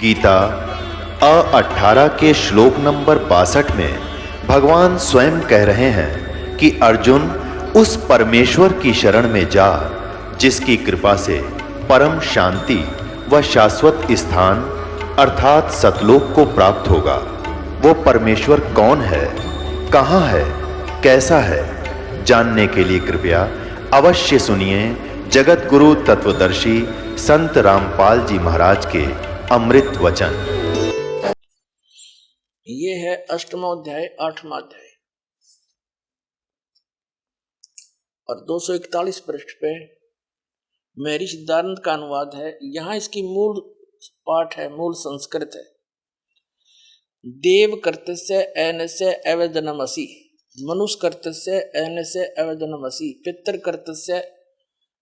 गीता 18 के श्लोक नंबर 62 में भगवान स्वयं कह रहे हैं कि अर्जुन उस परमेश्वर की शरण में जा जिसकी कृपा से परम शांति व शाश्वत स्थान अर्थात सतलोक को प्राप्त होगा। वो परमेश्वर कौन है, कहाँ है, कैसा है, जानने के लिए कृपया अवश्य सुनिए जगत गुरु तत्वदर्शी संत रामपाल जी महाराज के अमृत वचन। ये है अष्टमो अध्याय 8वां अध्याय और 241 पृष्ठ पे महर्षि सिद्धार्थ का अनुवाद है। यहाँ इसकी मूल पाठ है, मूल संस्कृत है। देव कर्तस्य एनस्य अवदनमसि, मनुष्य कर्तस्य एनस्य अवदनमसि, पितर कर्तस्य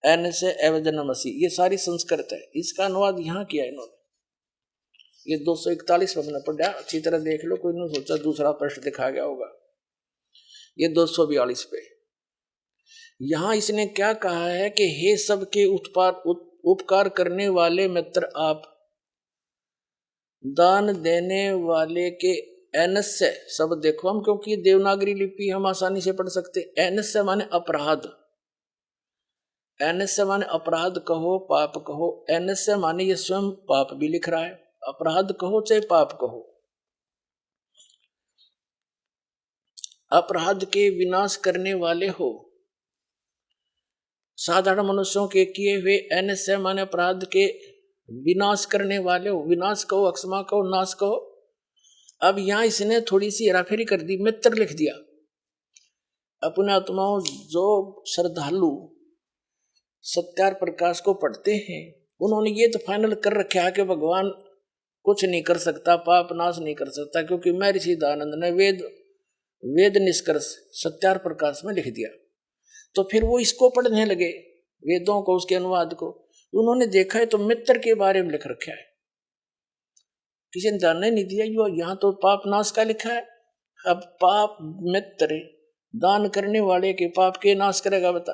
एनस्य अवदनमसि, ये सारी संस्कृत है। इसका अनुवाद यहाँ किया इन्होंने। ये 241 में पढ़ा, अच्छी तरह देख लो, कोई नहीं सोचा दूसरा प्रश्न दिखा गया होगा। ये 242 पे यहाँ इसने क्या कहा है कि हे सबके उपकार करने वाले मित्र आप, दान देने वाले के एनस्य शब्द देखो हम, क्योंकि देवनागरी लिपि हम आसानी से पढ़ सकते। एनस्य माने अपराध, एनस्य माने अपराध कहो, पाप कहो। एनस्य माने ये स्वयं पाप भी लिख रहा है, अपराध कहो चाहे पाप कहो। अपराध के विनाश करने वाले हो, साधारण मनुष्यों के किए हुए। एनस्य माने अपराध के विनाश करने वाले हो। विनाश कहो, अक्षमा कहो, नाश कहो। अब यहां इसने थोड़ी सी हेराफेरी कर दी, मित्र लिख दिया। अपने आत्माओं जो श्रद्धालु सत्यार प्रकाश को पढ़ते हैं, उन्होंने ये तो फाइनल कर रखा है कि भगवान कुछ नहीं कर सकता, पाप नाश नहीं कर सकता, क्योंकि महर्षि सिद्धानंद ने वेद निष्कर्ष सत्यार प्रकाश में लिख दिया। तो फिर वो इसको पढ़ने लगे, वेदों को, उसके अनुवाद को। उन्होंने देखा है तो मित्र के बारे में लिख रखा है, किसी ने ध्यान नहीं दिया। यहाँ तो पाप नाश का लिखा है। अब पाप मित्र, दान करने वाले के पाप के नाश करेगा, बता।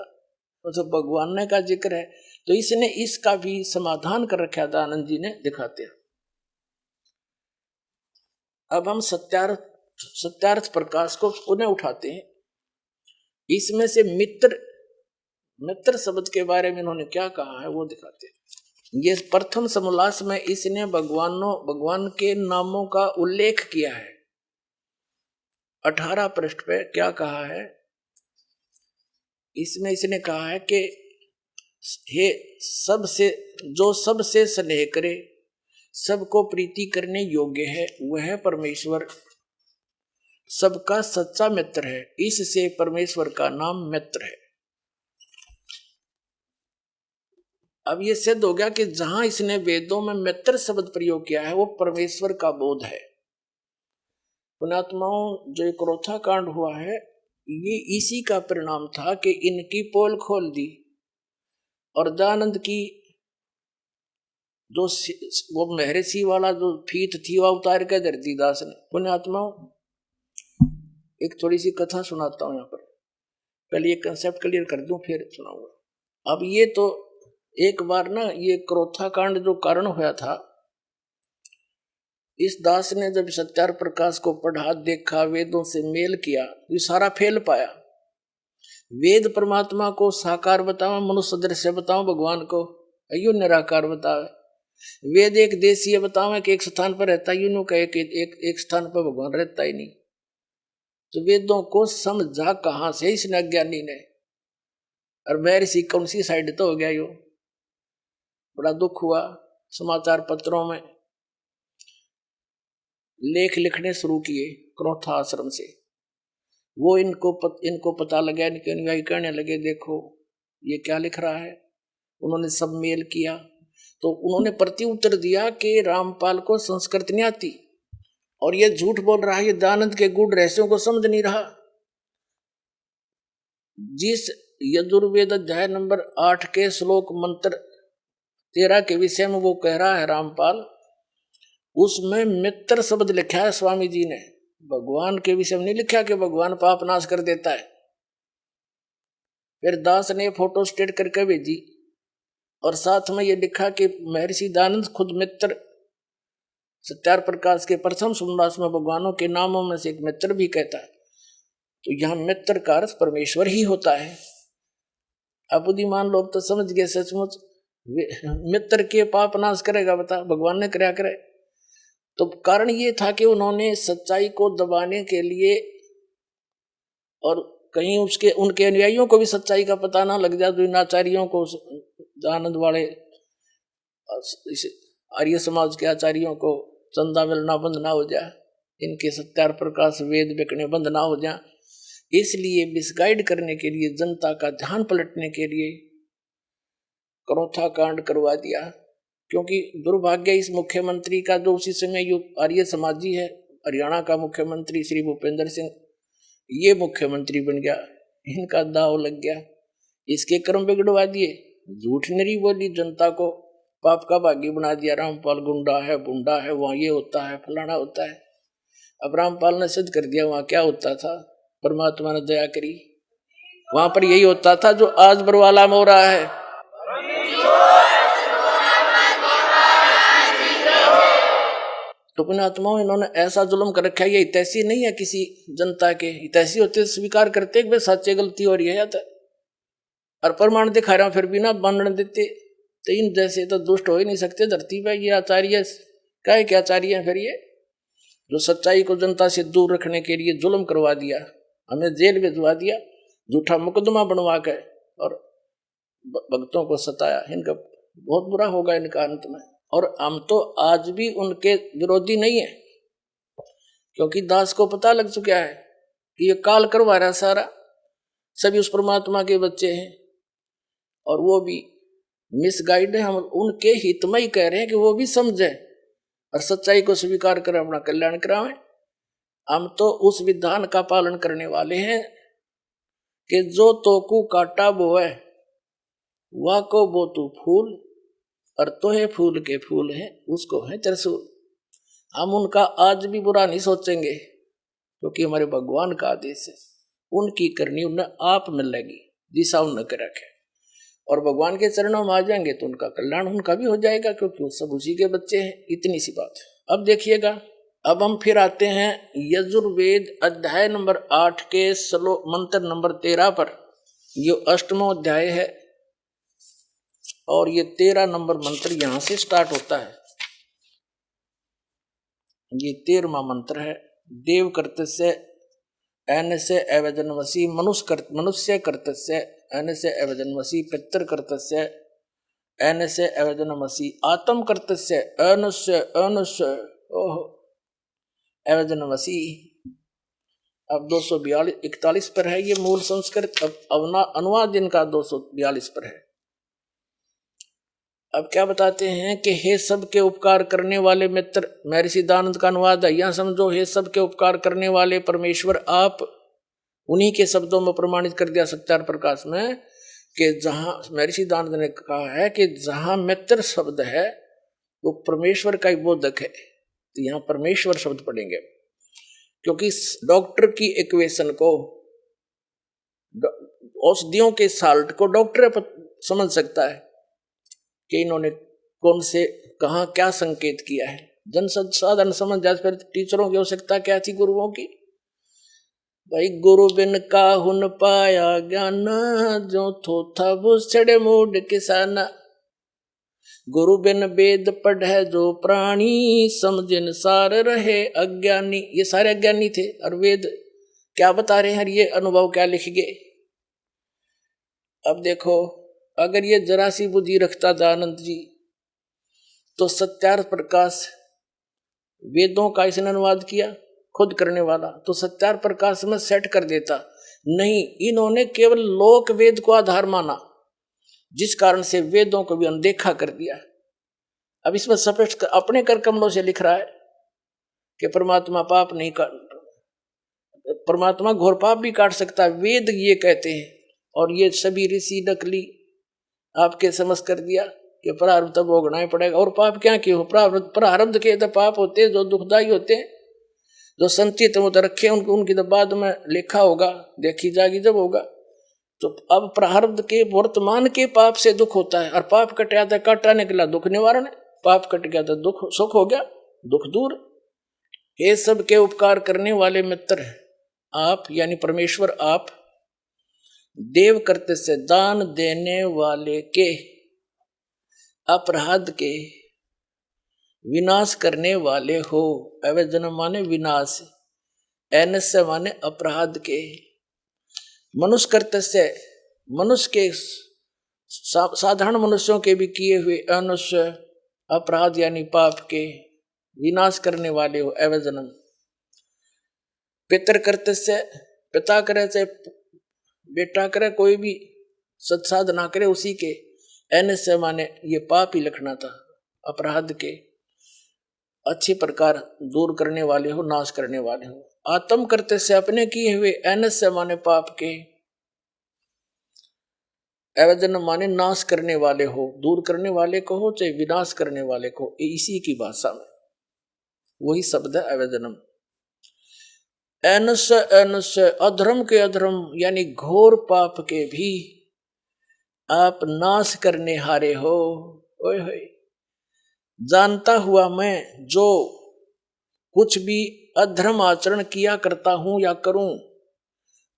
तो भगवान ने का जिक्र है, तो इसने इसका भी समाधान कर रखा था, आनंद जी ने दिखाते हैं। अब हम सत्यार्थ प्रकाश को पुनः उठाते हैं। इसमें से मित्र शब्द के बारे में इन्होंने क्या कहा है वो दिखाते हैं। ये प्रथम समोल्लास में इसने भगवान के नामों का उल्लेख किया है। 18 पृष्ठ पे क्या कहा है, इसमें इसने कहा है कि हे जो सबसे स्नेह करे, सबको प्रीति करने योग्य है, वह परमेश्वर सबका सच्चा मित्र है। इससे परमेश्वर का नाम मित्र है। अब ये सिद्ध हो गया कि जहां इसने वेदों में मित्र शब्द प्रयोग किया है वो परमेश्वर का बोध है। पुण्यात्माओं, जो क्रोथा कांड हुआ है ये इसी का परिणाम था कि इनकी पोल खोल दी और दयानंद की जो वो महर्षि वाला जो फीत थी वह उतार के धर दी दास ने। पुण्यात्माओं, एक थोड़ी सी कथा सुनाता हूं यहाँ पर। पहले ये कंसेप्ट क्लियर कर दूं फिर सुनाऊंगा। अब ये तो एक बार ना, ये क्रोथा कांड जो कारण हुआ था, इस दास ने जब सत्यार प्रकाश को पढ़ा, देखा, वेदों से मेल किया, ये सारा फेल पाया। वेद परमात्मा को साकार बताओ, मनुष्य दृश्य बताओ, भगवान को अयो निराकार बतावे। वेद एक देशीय बताओ कि एक स्थान पर रहता, यूं नो कहे कि एक स्थान पर भगवान रहता ही नहीं। तो वेदों को समझा कहां से इस अज्ञानी ने, और महर्षि कौन सी साइड तो हो गया। यो बड़ा दुख हुआ। समाचार पत्रों में लेख लिखने शुरू किए क्रोथा आश्रम से। वो इनको पता लगा, इनके अनुयायी कहने लगे देखो ये क्या लिख रहा है। उन्होंने सब मेल किया तो उन्होंने प्रति उत्तर दिया कि रामपाल को संस्कृत नहीं आती और ये झूठ बोल रहा है, ये दयानंद के गूढ़ रहस्यों को समझ नहीं रहा। जिस यजुर्वेद अध्याय नंबर 8 के श्लोक मंत्र 13 के विषय में वो कह रहा है रामपाल, उसमें मित्र शब्द लिखा है स्वामी जी ने। भगवान के विषय में नहीं लिखा कि भगवान पाप नाश कर देता है। फिर दास ने फोटो स्टेट करके भेजी और साथ में ये लिखा कि महर्षि दयानंद खुद मित्र सत्यार प्रकाश के प्रथम समास में भगवानों के नामों में से एक मित्र भी कहता है, तो यहाँ मित्र का अर्थ परमेश्वर ही होता है। अब बुद्धिमान लोग तो समझ गए सचमुच मित्र के पाप नाश करेगा, बता भगवान ने क्या करे। तो कारण ये था कि उन्होंने सच्चाई को दबाने के लिए और कहीं उसके उनके अनुयायियों को भी सच्चाई का पता ना लग जाए, तो इन आचार्यों को, आनंद वाले आर्य समाज के आचार्यों को चंदा मिलना बंद ना हो जाए, इनके सत्यार प्रकाश वेद बिकने बंद ना हो जाए, इसलिए मिसगाइड करने के लिए, जनता का ध्यान पलटने के लिए करोथा कांड करवा दिया। क्योंकि दुर्भाग्य इस मुख्यमंत्री का, जो उसी समय जो आर्य समाजी है, हरियाणा का मुख्यमंत्री श्री भूपेंद्र सिंह, ये मुख्यमंत्री बन गया, इनका दाव लग गया, इसके कर्म बिगड़वा दिए, झूठ नरी बोली, जनता को पाप का भागी बना दिया। रामपाल गुंडा है, बुंडा है, वहाँ ये होता है, फलाना होता है। अब रामपाल ने सिद्ध कर दिया वहाँ क्या होता था, परमात्मा ने दया करी, वहां पर यही होता था जो आज बरवाला में हो रहा है। तो पुण्यात्माओं, इन्होंने ऐसा जुल्म कर रखा है, ये हितैषी नहीं है किसी जनता के। हितैषी होते स्वीकार करते कि सच्चे गलती हो रही है जाता, और प्रमाण दिखा रहा फिर भी ना मानने देते। तो इन जैसे तो दुष्ट हो ही नहीं सकते धरती पे। ये आचार्य क्या क्या आचार्य है फिर, ये जो सच्चाई को जनता से दूर रखने के लिए जुल्म करवा दिया, हमें जेल भिजवा दिया, झूठा मुकदमा बनवा के और भक्तों को सताया, इनका बहुत बुरा होगा इनका अंत में। और हम तो आज भी उनके विरोधी नहीं है, क्योंकि दास को पता लग चुका है कि ये काल करवा रहा सारा, सभी उस परमात्मा के बच्चे हैं और वो भी मिसगाइड है। हम उनके हित में ही कह रहे हैं कि वो भी समझे और सच्चाई को स्वीकार करें, अपना कल्याण करावें। हम तो उस विधान का पालन करने वाले हैं कि जो तोकू काटा बोए वाह को बो तू फूल, और तो है फूल के फूल है उसको है त्रिशूल। हम उनका आज भी बुरा नहीं सोचेंगे, क्योंकि हमारे भगवान का आदेश है, उनकी करनी उन्हें आप मिलेगी जिसा उन्हें कर रखे। और भगवान के चरणों में आ जाएंगे तो उनका कल्याण उनका भी हो जाएगा, क्योंकि वो सब उसी के बच्चे हैं। इतनी सी बात है। अब देखिएगा, अब हम फिर आते हैं यजुर्वेद अध्याय नंबर 8 के श्लोक मंत्र नंबर 13 पर। ये 8वां अध्याय है और ये 13 नंबर मंत्र यहां से स्टार्ट होता है। ये 13वां मंत्र है। देव कर्तस्य एनसे एवजनवसी मनुष्य कर्तस्य एनसे एवजनवसी पितृ कर्तस्य एनसे एवजनवसी आत्म कर्तस्य अनुष्य ओह एवजनवसी। अब 242-41 पर है ये मूल संस्कृत। अब अनुवाद इनका 242 पर है। अब क्या बताते हैं कि हे सबके उपकार करने वाले मित्र, महर्षि दयानंद का अनुवाद है। यहां समझो, हे सबके उपकार करने वाले परमेश्वर आप, उन्हीं के शब्दों में प्रमाणित कर दिया सत्यार प्रकाश में कि जहां महर्षि दयानंद ने कहा है कि जहां मित्र शब्द है वो परमेश्वर का ही बोधक है, तो यहाँ परमेश्वर शब्द पढ़ेंगे। क्योंकि डॉक्टर की इक्वेशन को, औषधियों के साल्ट को डॉक्टर समझ सकता है कि इन्होंने कौन से कहाँ क्या संकेत किया है। जन साधारण समझ जाए, फिर टीचरों की आवश्यकता क्या थी, गुरुओं की। भाई गुरु बिन काहुन पाया ज्ञान, जो थोथा बुछड़े मूड किसाना। गुरु बिन वेद पढ़े जो प्राणी, समझिन सार रहे अज्ञानी। ये सारे अज्ञानी थे और वेद क्या बता रहे हैं, ये अनुभव क्या लिख गए। अब देखो, अगर ये जरा सी बुद्धि रखता दयानंद जी तो सत्यार प्रकाश वेदों का इसने अनुवाद किया खुद करने वाला, तो सत्यार प्रकाश में सेट कर देता। नहीं, इन्होंने केवल लोक वेद को आधार माना, जिस कारण से वेदों को भी अनदेखा कर दिया। अब इसमें स्पष्ट अपने कर कमलों से लिख रहा है कि परमात्मा पाप नहीं कर, परमात्मा घोर पाप भी काट सकता है, वेद ये कहते हैं। और ये सभी ऋषि नकली आपके समझ कर दिया कि प्रारब्ध तो भोगना ही पड़ेगा। और पाप क्या क्यों, प्रारब्ध के तो पाप होते हैं जो दुखदायी होते हैं, जो संचित वो तो रखे उनकी तो बाद में लिखा होगा, देखी जाएगी जब होगा। तो अब प्रारब्ध के वर्तमान के पाप से दुख होता है, और पाप कट गया तो काटा निकला दुख निवारण है, पाप कट गया तो दुख सुख हो गया। दुख दूर। हे सबके उपकार करने वाले मित्र आप यानी परमेश्वर आप देव करते से दान देने वाले के अपराध के विनाश करने वाले हो। अवैधन माने विनाश, एनस्य माने अपराध के। मनुष्य करते से मनुष्य के साधारण मनुष्यों के भी किए हुए अनुष्य अपराध यानी पाप के विनाश करने वाले हो। अवैधनम पितर करते से पिता करे चाहे बेटा करे, कोई भी सत्साधना करे उसी के। एनस्य माने ये पाप ही लिखना था, अपराध के अच्छी प्रकार दूर करने वाले हो, नाश करने वाले हो। आत्म करते से अपने किए हुए, एनस्य माने पाप के, अवैधन माने नाश करने वाले हो, दूर करने वाले को हो चाहे विनाश करने वाले को, इसी की भाषा में वही शब्द है अवैधनम। एनस्य एनस्य अधर्म के अधर्म यानी घोर पाप के भी आप नाश करने हारे हो। ओए होए, जानता हुआ मैं जो कुछ भी अधर्म आचरण किया करता हूं या करूं,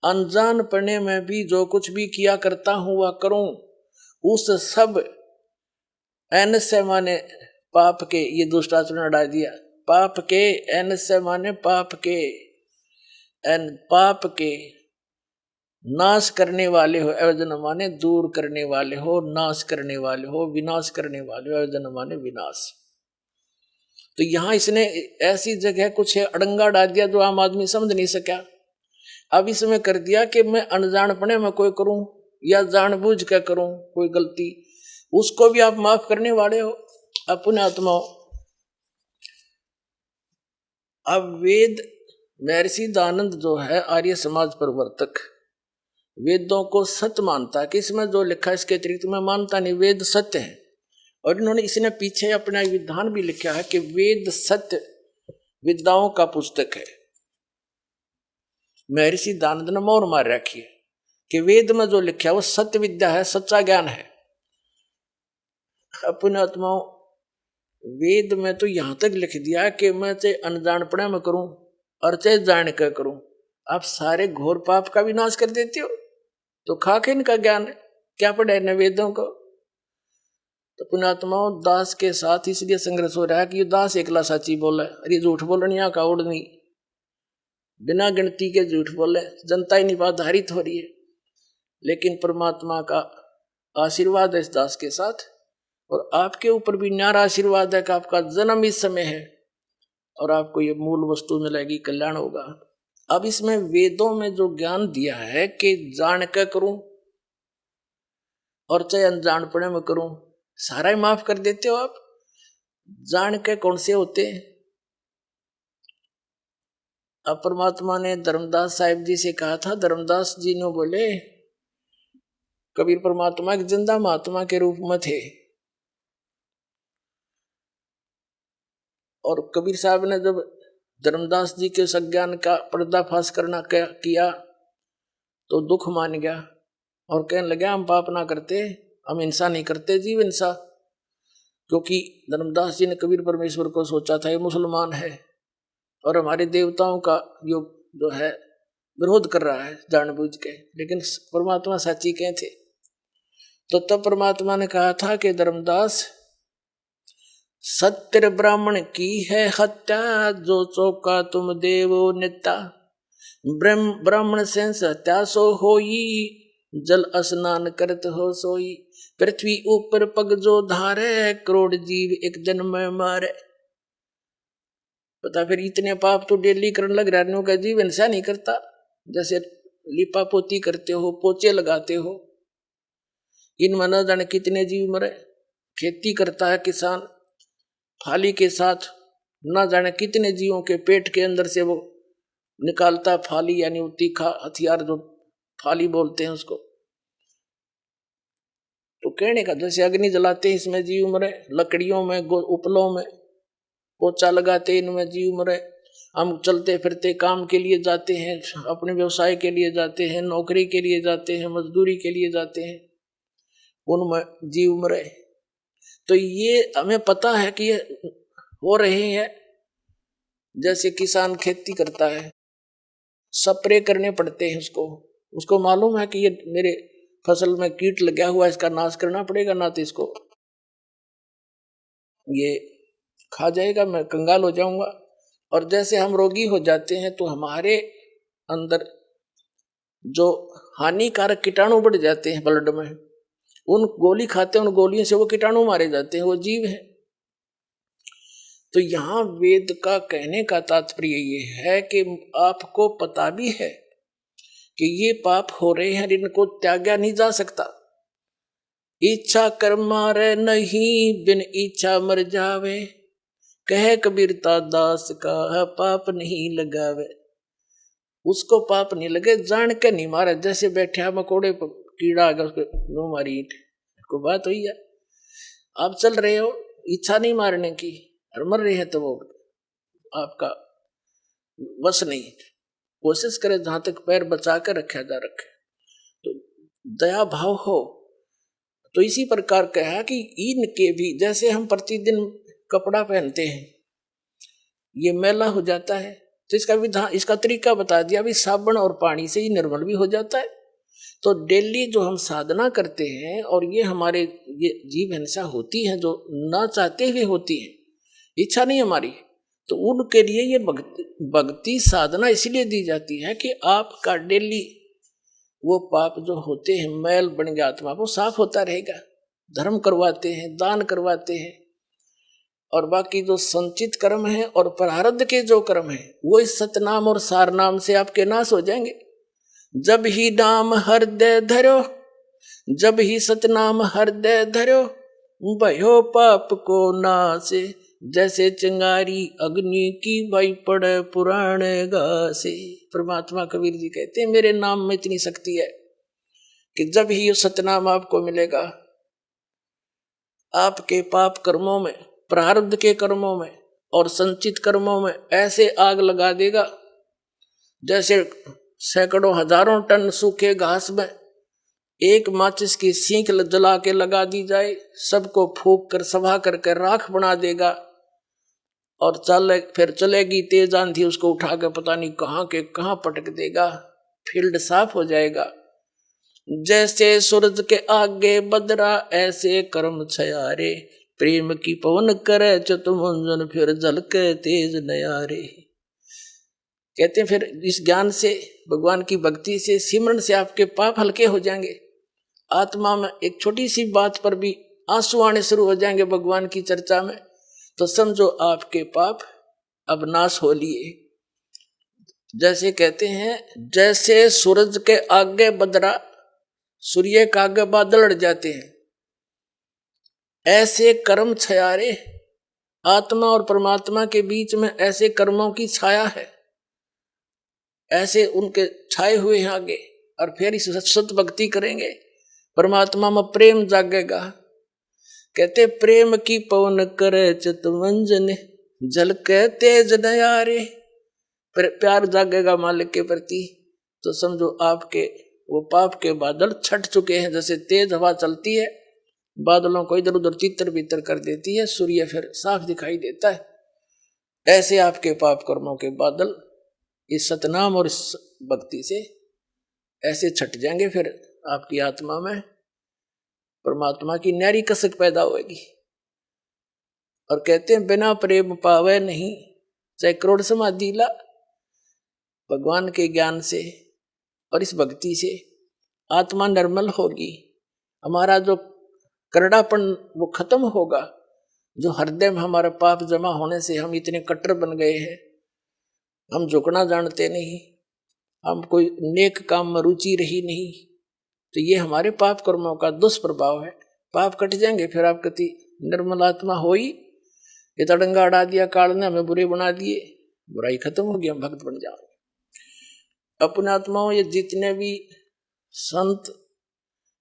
अनजान पढ़ने में भी जो कुछ भी किया करता हूं वह करूं, उस सब एनस्य माने पाप के, ये दुष्टाचरण हटा दिया, पाप के एनस्य माने पाप के, एन पाप के नाश करने वाले हो। अवैधन माने दूर करने वाले हो, नाश करने वाले हो, विनाश करने वाले हो। अवैधन माने विनाश। तो यहां इसने ऐसी जगह कुछ अड़ंगा डाल दिया जो आम आदमी समझ नहीं सका। अब इसमें कर दिया कि मैं अनजानपने में कोई करूं या जानबूझ कर करूं कोई गलती, उसको भी आप माफ करने वाले हो अपने आत्माओं। अब वेद महर्षि दानंद जो है आर्य समाज प्रवर्तक, वेदों को सत्य मानता है कि इसमें जो लिखा है इसके अतिरिक्त मैं मानता नहीं, वेद सत्य है। और इन्होंने इसने पीछे अपना विधान भी लिखा है कि वेद सत्य विद्याओं का पुस्तक है। महर्षि दानंद ने मोहर मार रखी है कि वेद में जो लिखा है वो सत्य विद्या है, सच्चा ज्ञान है। अपने आत्माओं वेद में तो यहां तक लिख दिया कि मैं चाहे अनजानपणे में करूं और चाहे जान कर करूं, आप सारे घोर पाप का विनाश कर देते हो। तो खाके इनका ज्ञान है, क्या पढ़े न वेदों को। तो पुण्यात्माओं दास के साथ इसलिए संघर्ष हो रहा है कि ये दास एकला साची बोला है, अरे झूठ बोलने यहाँ का उड़ नहीं, बिना गिनती के झूठ बोले, जनता ही निपाधारित हो रही है। लेकिन परमात्मा का आशीर्वाद है इस दास के साथ, और आपके ऊपर भी न्यारा आशीर्वाद है कि आपका जन्म इस समय है और आपको ये मूल वस्तु मिलेगी, कल्याण होगा। अब इसमें वेदों में जो ज्ञान दिया है कि जान कर करूं और चाहे अनजानपणे में करूं, सारा ही माफ कर देते हो आप। जान के कौन से होते हैं? अब परमात्मा ने धर्मदास साहिब जी से कहा था, धर्मदास जी ने बोले कबीर परमात्मा एक जिंदा महात्मा के रूप में थे, और कबीर साहब ने जब धर्मदास जी के सज्ञान का पर्दाफाश करना किया तो दुख मान गया और कहने लगा हम पाप ना करते, हम हिंसा नहीं करते, जीव हिंसा। क्योंकि धर्मदास जी ने कबीर परमेश्वर को सोचा था ये मुसलमान है और हमारे देवताओं का जो है विरोध कर रहा है जानबूझ के, लेकिन परमात्मा साची के थे। तो तब परमात्मा ने कहा था कि धर्मदास सत्य ब्राह्मण की है हत्या, जो चौका तुम देवो नित्या, ब्राह्मण से हत्या सो होई, जल स्नान करत हो सोई, पृथ्वी ऊपर पग जो धारे, करोड़ जीव एक दिन में मारे। पता फिर इतने पाप तो डेली करने लग रहा का जीव हिंसा नहीं करता, जैसे लिपा पोती करते हो, पोचे लगाते हो, इनमें न जाने कितने जीव मरे। खेती करता है किसान, फाली के साथ न जाने कितने जीवों के पेट के अंदर से वो निकालता फाली, यानी वो तीखा हथियार जो फाली बोलते हैं उसको। तो कहने का जैसे अग्नि जलाते हैं इसमें जीव मरे, लकड़ियों में उपलों में पोचा लगाते इनमें जीव मरे। हम चलते फिरते काम के लिए जाते हैं, अपने व्यवसाय के लिए जाते हैं, नौकरी के लिए जाते हैं, मजदूरी के लिए जाते हैं, उनमें जीव मरे। तो ये हमें पता है कि ये हो रहे हैं जैसे किसान खेती करता है, स्प्रे करने पड़ते हैं उसको मालूम है कि ये मेरे फसल में कीट लगा हुआ है, इसका नाश करना पड़ेगा, ना तो इसको ये खा जाएगा, मैं कंगाल हो जाऊंगा। और जैसे हम रोगी हो जाते हैं तो हमारे अंदर जो हानिकारक कीटाणु बढ़ जाते हैं ब्लड में, उन गोली खाते हैं, उन गोलियों से वो कीटाणु मारे जाते हैं, वो जीव है। तो यहाँ वेद का कहने का तात्पर्य ये है कि आपको पता भी है कि ये पाप हो रहे हैं, इनको त्यागा नहीं जा सकता। इच्छा कर्म मारे नहीं, बिन इच्छा मर जावे, कह कबीरता दास का पाप नहीं लगावे। उसको पाप नहीं लगे, जान के नहीं मारे। जैसे बैठा मकोड़े पर कीड़ा आ गया, उसको नो मारी ईंट, को बात हुई है। आप चल रहे हो, इच्छा नहीं मारने की और मर रहे हैं, तो वो आपका बस नहीं। कोशिश करे जहां तक पैर बचा कर रखा जा रखे। तो दया भाव हो। तो इसी प्रकार कहा कि इनके भी, जैसे हम प्रतिदिन कपड़ा पहनते हैं, ये मैला हो जाता है, तो इसका विधान, इसका तरीका बता दिया, भी साबुन और पानी से ही निर्मल भी हो जाता है। तो डेली जो हम साधना करते हैं, और ये हमारे ये जीव हिंसा होती है जो ना चाहते हुए होती है, इच्छा नहीं हमारी, तो उनके लिए ये भक्ति साधना इसलिए दी जाती है कि आपका डेली वो पाप जो होते हैं, मैल बन गया आत्मा, वो साफ होता रहेगा। धर्म करवाते हैं, दान करवाते हैं, और बाकी जो संचित कर्म है और प्रारब्ध के जो कर्म है, वो इस सतनाम और सार नाम से आपके नाश हो जाएंगे। जब ही नाम हृदय धरो, जब ही सतनाम हृदय धरो, भयो पाप को नासे, जैसे चिंगारी अग्नि की भाई पड़े पुराण गासे। परमात्मा कबीर जी कहते हैं मेरे नाम में इतनी शक्ति है कि जब ही ये सतनाम आपको मिलेगा, आपके पाप कर्मों में, प्रारब्ध के कर्मों में और संचित कर्मों में ऐसे आग लगा देगा, जैसे सैकड़ों हजारों टन सूखे घास में एक माचिस की सींख जला के लगा दी जाए, सबको फूंक कर सभा करके राख बना देगा। और फिर चलेगी तेज आंधी, उसको उठा के पता नहीं कहाँ के कहाँ पटक देगा, फील्ड साफ हो जाएगा। जैसे सूरज के आगे बदरा, ऐसे कर्म छयारे, प्रेम की पवन करे चतुमंजन, फिर झलके तेज नयारे। कहते हैं फिर इस ज्ञान से, भगवान की भक्ति से, सिमरन से आपके पाप हल्के हो जाएंगे। आत्मा में एक छोटी सी बात पर भी आंसू आने शुरू हो जाएंगे भगवान की चर्चा में, तो समझो आपके पाप अब नाश हो लिए। जैसे कहते हैं, जैसे सूरज के आगे बदरा, सूर्य के आगे बादल अड़ जाते हैं, ऐसे कर्म छयारे, आत्मा और परमात्मा के बीच में ऐसे कर्मों की छाया है, ऐसे उनके छाए हुए हैं आगे। और फिर इस सत भक्ति करेंगे, परमात्मा में प्रेम जागेगा। कहते प्रेम की पवन करे चितमंजन, झलके तेज नयारे। प्यार जागेगा मालिक के प्रति, तो समझो आपके वो पाप के बादल छट चुके हैं। जैसे तेज हवा चलती है, बादलों को इधर उधर तितर बितर कर देती है, सूर्य फिर साफ दिखाई देता है, ऐसे आपके पाप कर्मों के बादल इस सतनाम और इस भक्ति से ऐसे छट जाएंगे। फिर आपकी आत्मा में परमात्मा की न्यारी कसक पैदा होगी। और कहते हैं बिना प्रेम पावे नहीं, चाहे करोड़ समाधि ला। भगवान के ज्ञान से और इस भक्ति से आत्मा निर्मल होगी, हमारा जो करड़ापन वो खत्म होगा, जो हृदय में हमारा पाप जमा होने से हम इतने कट्टर बन गए हैं, हम झुकना जानते नहीं, हम कोई नेक काम में रुचि रही नहीं, तो ये हमारे पाप कर्मों का दुष्प्रभाव है। पाप कट जाएंगे, फिर आप कति निर्मल आत्मा हो ही। ये तड़ंगा अड़ा दिया काल ने, हमें बुरे बना दिए, बुराई खत्म होगी, हम भक्त बन जाएंगे। अपने आत्माओं, ये जितने भी संत,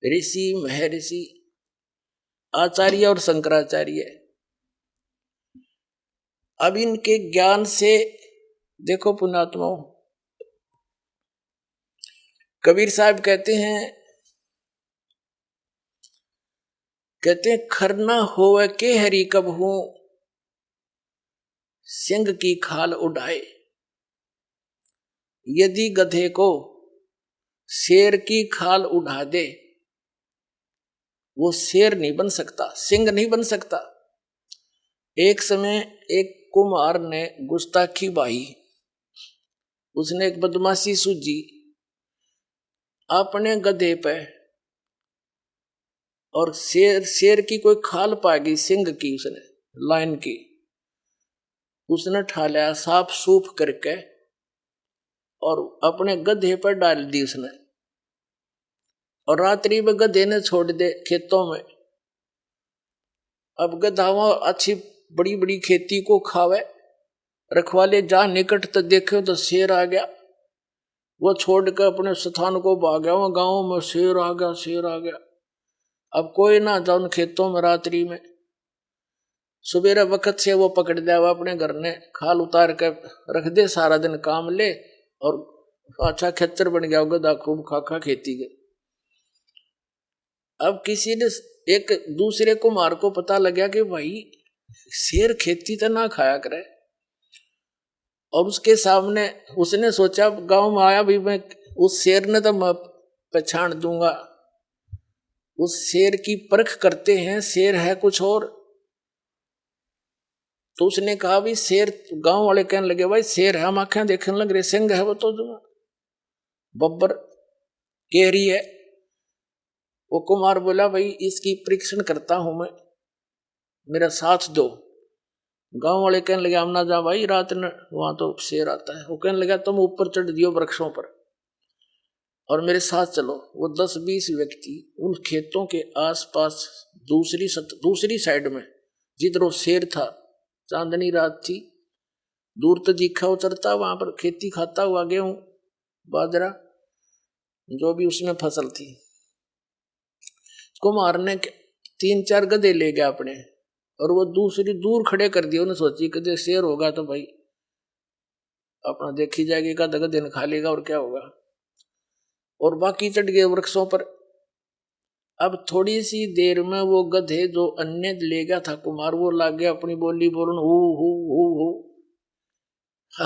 ऋषि, महर्षि, आचार्य और शंकराचार्य, अब इनके ज्ञान से देखो पुण्यात्माओं, कबीर साहब कहते हैं खरना होवे के हरि कब हूं, सिंह की खाल उड़ाए। यदि गधे को शेर की खाल उड़ा दे, वो शेर नहीं बन सकता, सिंह नहीं बन सकता। एक समय एक कुम्हार ने गुस्ताखी बाई, उसने एक बदमाशी सूझी, अपने गधे पे और शेर की कोई खाल पा गई, सिंह की, उसने लाइन की, उसने ठा लिया साफ सूफ करके और अपने गधे पर डाल दी उसने, और रात्रि में गधे ने छोड़ दे खेतों में। अब गधावा अच्छी बड़ी बड़ी खेती को खावे, रखवाले जा निकट तो देखे तो शेर आ गया, वो छोड़कर अपने स्थान को भाग गया, वहां गांव में शेर आ गया, शेर आ गया। अब कोई ना जाओ उन खेतों में रात्रि में, सुबेरे वक्त से वो पकड़ दिया, वो अपने घर ने खाल उतार कर रख दे, सारा दिन काम ले और अच्छा खेतर बन गया, गधा खूब खा खा खेती के। अब किसी ने एक दूसरे कुम्हार को पता लगा कि भाई शेर खेती तो ना खाया करे, और उसके सामने उसने सोचा, गांव में आया भी मैं उस शेर ने तो मैं पहचान दूंगा, उस शेर की परख करते हैं, शेर है कुछ और। तो उसने कहा भी शेर, गांव वाले कहने लगे भाई शेर है, हम आंखें देखने लग रहे, सिंह है वो तो बब्बर कह रही है। वो कुमार बोला भाई इसकी परीक्षण करता हूं मैं, मेरा साथ दो। गांव वाले कहने लगे हम ना जा भाई, रात न वहां तो शेर आता है। वो कहने लगा तुम ऊपर चढ़ दियो वृक्षों पर और मेरे साथ चलो। वो 10-20 व्यक्ति उन खेतों के आसपास दूसरी साइड में, जिधर वो शेर था, चांदनी रात थी, दूर तो दिखा वो चरता, वहां पर खेती खाता हुआ, गेहूं बाजरा जो भी उसमें फसल थी। कुम्हार ने 3-4 गधे ले गया अपने, और वो दूर खड़े कर दिए। उन्हें सोची कि शेर होगा तो भाई अपना देखी जाएगी, का गधे ने खा लेगा और क्या होगा। और बाकी चढ़ गए वृक्षों पर। अब थोड़ी सी देर में वो गधे जो अन्य ले गया था कुमार, वो लाग गया अपनी बोली बोलन, हु।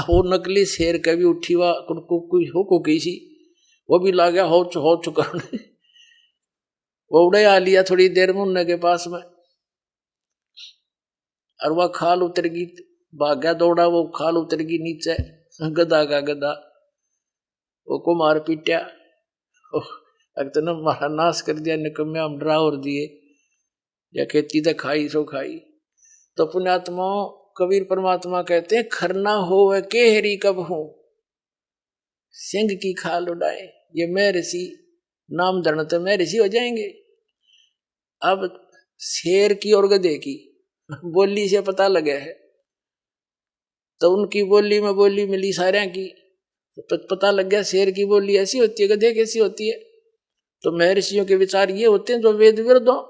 वो नकली शेर कभी उठी हुआ कुकी सी, वो भी ला गया हो चुका। वो उड़े आ लिया थोड़ी देर में उन्ने के पास में, और वह खाल उतर गई, भाग्या दौड़ा, वो खाल उतर गई नीचे, गधा का गधा। वो को मार पीटा, तो न मारा नाश कर दिया, निकम्मे हम डरा और दिए, या खेती तो खाई सो खाई। तो पुण्यात्माओं, कबीर परमात्मा कहते हैं खरना हो वह के हरी कब हो, सिंह की खाल उड़ाए। ये मैं ऋषि नाम धरण तो मैं ऋषि हो जाएंगे। अब शेर की और गधे की बोली से पता लगे है, तो उनकी बोली में बोली मिली सारे की, तो पता लग गया शेर की बोली ऐसी होती है, गधे कैसी होती है। तो महर्षियों के विचार ये होते हैं जो वेद विरुद्ध हो।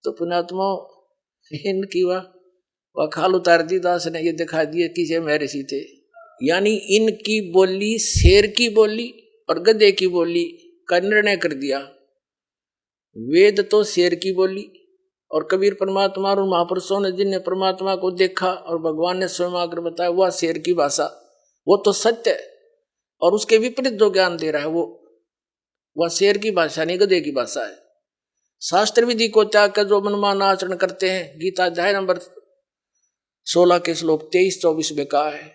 तो पुण्यात्मा इनकी वह खाल उतार दी दास ने, ये दिखा दिए कि ये महर्षि थे। यानी इनकी बोली शेर की बोली और गधे की बोली का निर्णय कर दिया। वेद तो शेर की बोली, और कबीर परमात्मा और महापुरुषों ने जिनने परमात्मा को देखा और भगवान ने स्वयं आकर बताया, वह शेर की भाषा, वो तो सत्य है। और उसके विपरीत जो ज्ञान दे रहा है वह शेर की भाषा नहीं, गधे की भाषा है। शास्त्र विधि को त्याग कर जो मनमान आचरण करते हैं, गीता अध्याय नंबर 16 के श्लोक 23-24 में कहा है,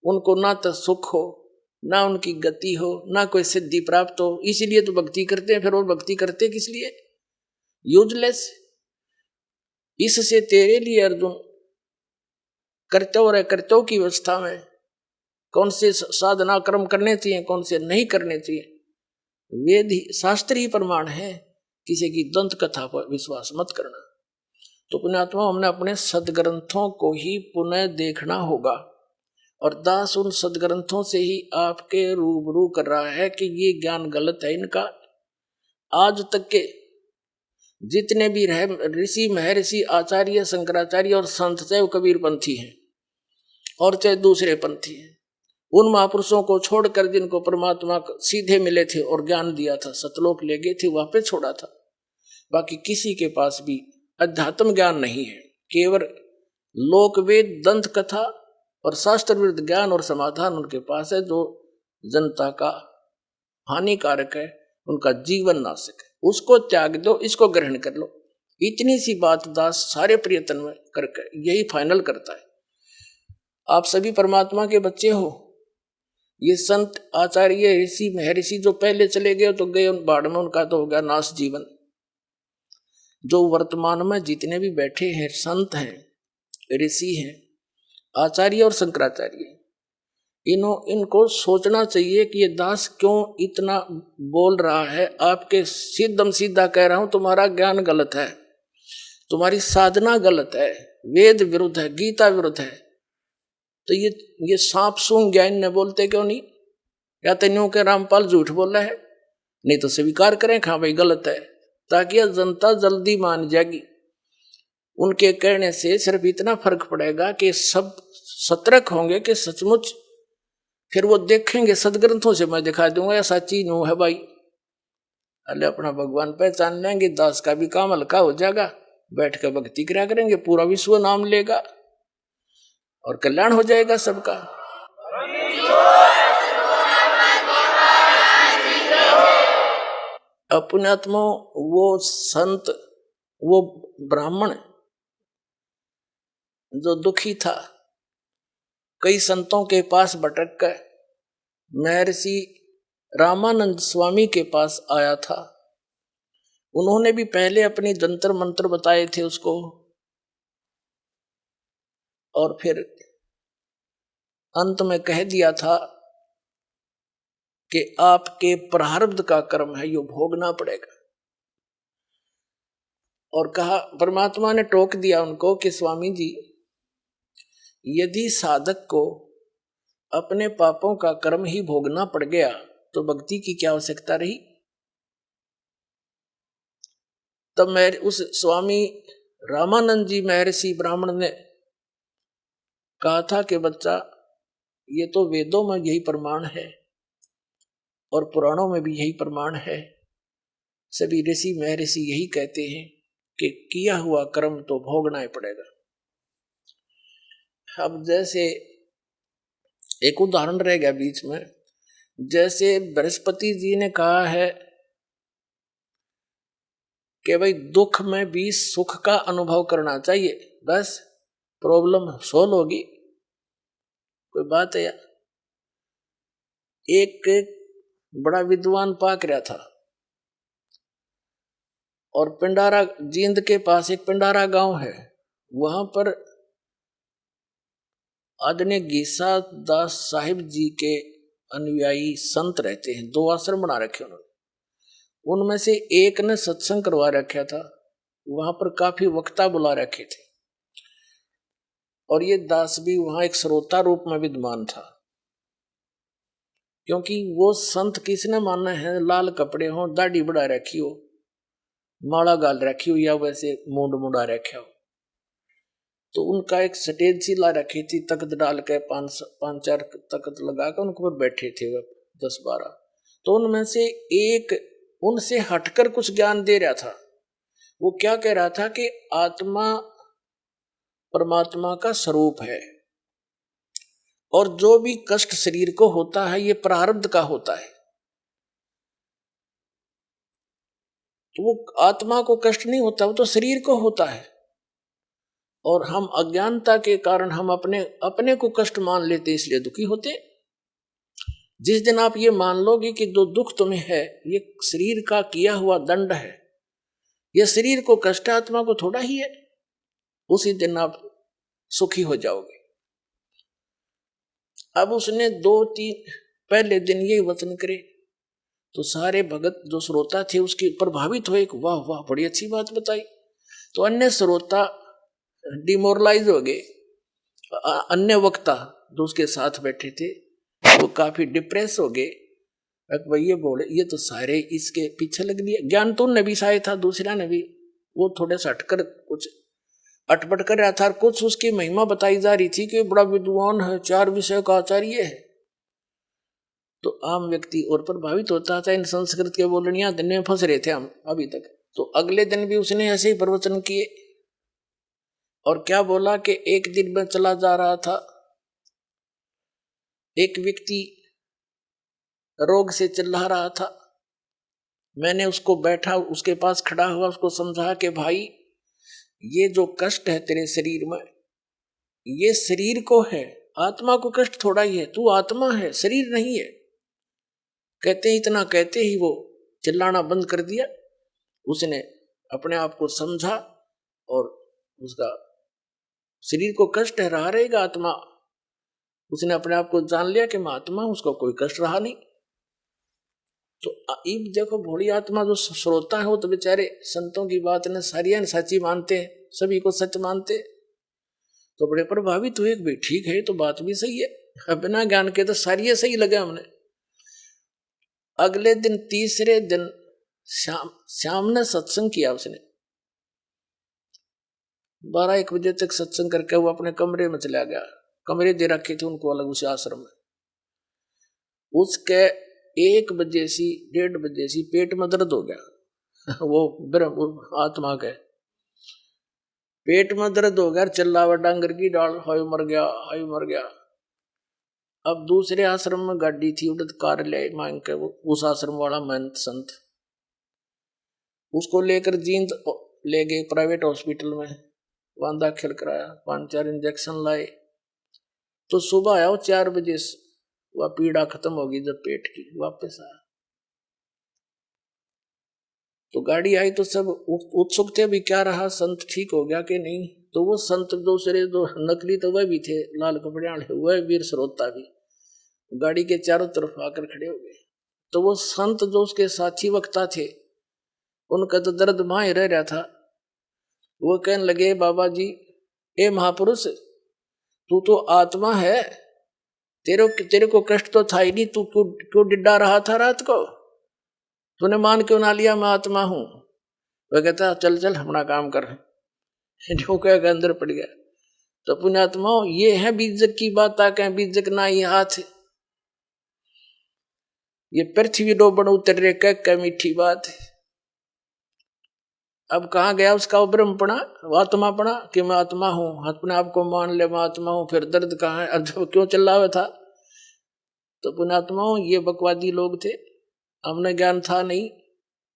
उनको ना तो सुख हो, ना उनकी गति हो, ना कोई सिद्धि प्राप्त हो। इसीलिए तो भक्ति करते हैं। फिर वो भक्ति करते किस लिए? यूजलेस। इससे तेरे लिए अर्जुन कर्तव्य और अकर्तव्य की व्यवस्था में कौन से साधना कर्म करने चाहिए, कौन से नहीं करने चाहिए, वेद ही शास्त्र ही प्रमाण है। किसी की दंत कथा पर विश्वास मत करना। तो पुण्यात्मा, हमने अपने सदग्रंथों को ही पुनः देखना होगा, और दास उन सदग्रंथों से ही आपके रूबरू कर रहा है कि ये ज्ञान गलत है इनका। आज तक के जितने भी ऋषि महर्षि आचार्य शंकराचार्य और संत, चाहे वो कबीर पंथी हैं और चाहे दूसरे पंथी हैं, उन महापुरुषों को छोड़कर जिनको परमात्मा सीधे मिले थे और ज्ञान दिया था, सतलोक ले गए थे, वहां पे छोड़ा था। बाकी किसी के पास भी अध्यात्म ज्ञान नहीं है, केवल लोक वेद, दंत कथा और शास्त्र विरुद्ध ज्ञान और समाधान उनके पास है, जो जनता का हानिकारक है, उनका जीवन नाशक है। उसको त्याग दो, इसको ग्रहण कर लो। इतनी सी बात दास सारे प्रयत्न में करके यही फाइनल करता है। आप सभी परमात्मा के बच्चे हो। ये संत, आचार्य, ऋषि, महर्षि जो पहले चले गए तो गए उन बाढ़ में, उनका तो हो गया नाश जीवन। जो वर्तमान में जितने भी बैठे हैं संत हैं, ऋषि हैं, आचार्य और शंकराचार्य, इनको सोचना चाहिए कि ये दास क्यों इतना बोल रहा है। आपके सीधम सीधा कह रहा हूं, तुम्हारा ज्ञान गलत है, तुम्हारी साधना गलत है, वेद विरुद्ध है, गीता विरुद्ध है। तो ये सांप सूंघ ज्ञान ने बोलते क्यों नहीं? या तेन्यों के रामपाल झूठ बोल रहा है? नहीं तो स्वीकार करें, हाँ भाई गलत है, ताकि यह जनता जल्दी मान जाएगी। उनके कहने से सिर्फ इतना फर्क पड़ेगा कि सब सतर्क होंगे कि सचमुच, फिर वो देखेंगे सदग्रंथों से मैं दिखा दूंगा या सच्ची नो है भाई, अरे अपना भगवान पहचान लेंगे, दास का भी काम हल्का हो जाएगा, बैठ कर भक्ति करा करेंगे, पूरा विश्व नाम लेगा और कल्याण हो जाएगा सबका। अपने आत्मा वो संत, वो ब्राह्मण जो दुखी था, कई संतों के पास भटक कर महर्षि रामानंद स्वामी के पास आया था। उन्होंने भी पहले अपनी जंतर मंत्र बताए थे उसको, और फिर अंत में कह दिया था कि आपके प्रारब्ध का कर्म है, यो भोगना पड़ेगा। और कहा, परमात्मा ने टोक दिया उनको कि स्वामी जी, यदि साधक को अपने पापों का कर्म ही भोगना पड़ गया तो भक्ति की क्या आवश्यकता रही। तब मैं उस स्वामी रामानंद जी महर्षि ब्राह्मण ने कहा था कि बच्चा, ये तो वेदों में यही प्रमाण है और पुराणों में भी यही प्रमाण है, सभी ऋषि महर्षि यही कहते हैं कि किया हुआ कर्म तो भोगना ही पड़ेगा। अब जैसे एक उदाहरण रह गया बीच में, जैसे बृहस्पति जी ने कहा है कि भाई दुख में भी सुख का अनुभव करना चाहिए, बस प्रॉब्लम सोल्व होगी। कोई बात है यार। एक बड़ा विद्वान पाक रहा था और पिंडारा, जींद के पास एक पिंडारा गांव है, वहां पर आदरणीय गीसा दास साहिब जी के अनुयायी संत रहते हैं। 2 आश्रम बना रखे उन्होंने, उनमें से एक ने सत्संग करवा रखा था, वहां पर काफी वक्ता बुला रखे थे और ये दास भी वहां एक श्रोता रूप में विद्वान था। क्योंकि वो संत किसने माना है, लाल कपड़े हो, दाढ़ी बढ़ा रखी हो, माला गाल रखी हो या वैसे मूंड मुड़ा रखा हो। तो उनका एक स्टेज सी ला रखी थी, तख्त डाल के 5-4 तख्त लगा कर उनके ऊपर बैठे थे वह 10-12। तो उनमें से एक उनसे हटकर कुछ ज्ञान दे रहा था। वो क्या कह रहा था कि आत्मा परमात्मा का स्वरूप है और जो भी कष्ट शरीर को होता है ये प्रारब्ध का होता है। तो वो आत्मा को कष्ट नहीं होता, वो तो शरीर को होता है। और हम अज्ञानता के कारण हम अपने को कष्ट मान लेते, इसलिए दुखी होते। जिस दिन आप ये मान लोगे कि जो दुख तुम्हें है ये शरीर का किया हुआ दंड है, ये शरीर को कष्ट आत्मा को थोड़ा ही है, उसी दिन आप सुखी हो जाओगे। अब उसने 2-3 पहले दिन ये वचन करे तो सारे भगत जो श्रोता थे उसके प्रभावित हुए, वाह वाह बड़ी अच्छी बात बताई। तो अन्य श्रोता डिमोरलाइज हो गए, अन्य वक्ता जो उसके साथ बैठे थे वो काफी डिप्रेस हो गए। भाई ये बोले ये तो सारे इसके पीछे लग दिए। ज्ञान तो उनने भी शायद था, दूसरा ने भी, वो थोड़े से हटकर कुछ अटपट कर रहा था। कुछ उसकी महिमा बताई जा रही थी कि बड़ा विद्वान है, 4 विषय का आचार्य है। तो आम व्यक्ति और प्रभावित होता था। इन संस्कृत के बोलनिया दिन में फंस रहे थे हम अभी तक। तो अगले दिन भी उसने ऐसे ही प्रवचन किए और क्या बोला कि एक दिन मैं चला जा रहा था, एक व्यक्ति रोग से चिल्ला रहा था। मैंने उसको बैठा, उसके पास खड़ा हुआ, उसको समझा कि भाई ये जो कष्ट है तेरे शरीर में, ये शरीर को है, आत्मा को कष्ट थोड़ा ही है, तू आत्मा है, शरीर नहीं है। कहते ही इतना कहते ही वो चिल्लाना बंद कर दिया। उसने अपने आप को समझा और उसका शरीर को कष्ट है, रहा रहेगा आत्मा। उसने अपने आप को जान लिया कि मैं आत्मा हूं, उसको कोई कष्ट रहा नहीं। तो अब देखो भोली आत्मा जो श्रोता है वो तो बेचारे संतों की बात ने सारी सच्ची मानते हैं, सभी को सच मानते, तो बड़े प्रभावित हुए। भाई ठीक है, तो बात भी सही है, बिना ज्ञान के तो सारी सही लगे हमने। अगले दिन तीसरे दिन श्याम ने सत्संग किया। उसने 12-1 बजे तक सत्संग करके वो अपने कमरे में चला गया। कमरे दे रखे थे उनको अलग उस आश्रम में। उसके 1 बजे से 1:30 बजे से पेट में दर्द हो गया। वो ब्रह्म आत्मा के पेट में दर्द हो गया, चिल्लावा डांगर की डाल, हाय मर गया, हाय मर गया। अब दूसरे आश्रम में गाड़ी थी, उड़द कार ले मांग के उस आश्रम वाला महंत संत उसको लेकर जींद ले गए प्राइवेट हॉस्पिटल में, वहां दाखिल कराया, 5-4 इंजेक्शन लाए। तो सुबह आया 4 बजे, वह पीड़ा खत्म होगी जब पेट की, वापस आया। तो गाड़ी आई तो सब उत्सुक थे, अभी क्या रहा, संत ठीक हो गया कि नहीं। तो वो संत दूसरे जो नकली तो वह भी थे, लाल कपड़े वाले, वह वीर श्रोता भी गाड़ी के चारों तरफ आकर खड़े हो गए। तो वो संत जो उसके साथी वक्ता थे, उनका तो दर्द वहां रह रहा था। वो कहने लगे, बाबा जी, ए महापुरुष, तू तो आत्मा है, तेरे को कष्ट तो था ही नहीं, तू क्यों डिड्डा रहा था रात को, तूने मान क्यों ना लिया मैं आत्मा हूं। वह कहता चल चल अपना काम कर, जो कह अंदर पड़ गया। तो पुण्यात्मा ये है बीजक की बात, कहें बीजक ना ही हाथ, ये पृथ्वी डोबन उतर रे कह मीठी बात। अब कहाँ गया उसका वो ब्रह्मपणा, आत्मापणा, कि मैं आत्मा हूं, अपने आप को मान ले मैं आत्मा हूं। फिर दर्द कहाँ है, अर्ध क्यों चिल्ला हुआ था। तो पुण्यात्माओं ये बकवादी लोग थे, हमने ज्ञान था नहीं,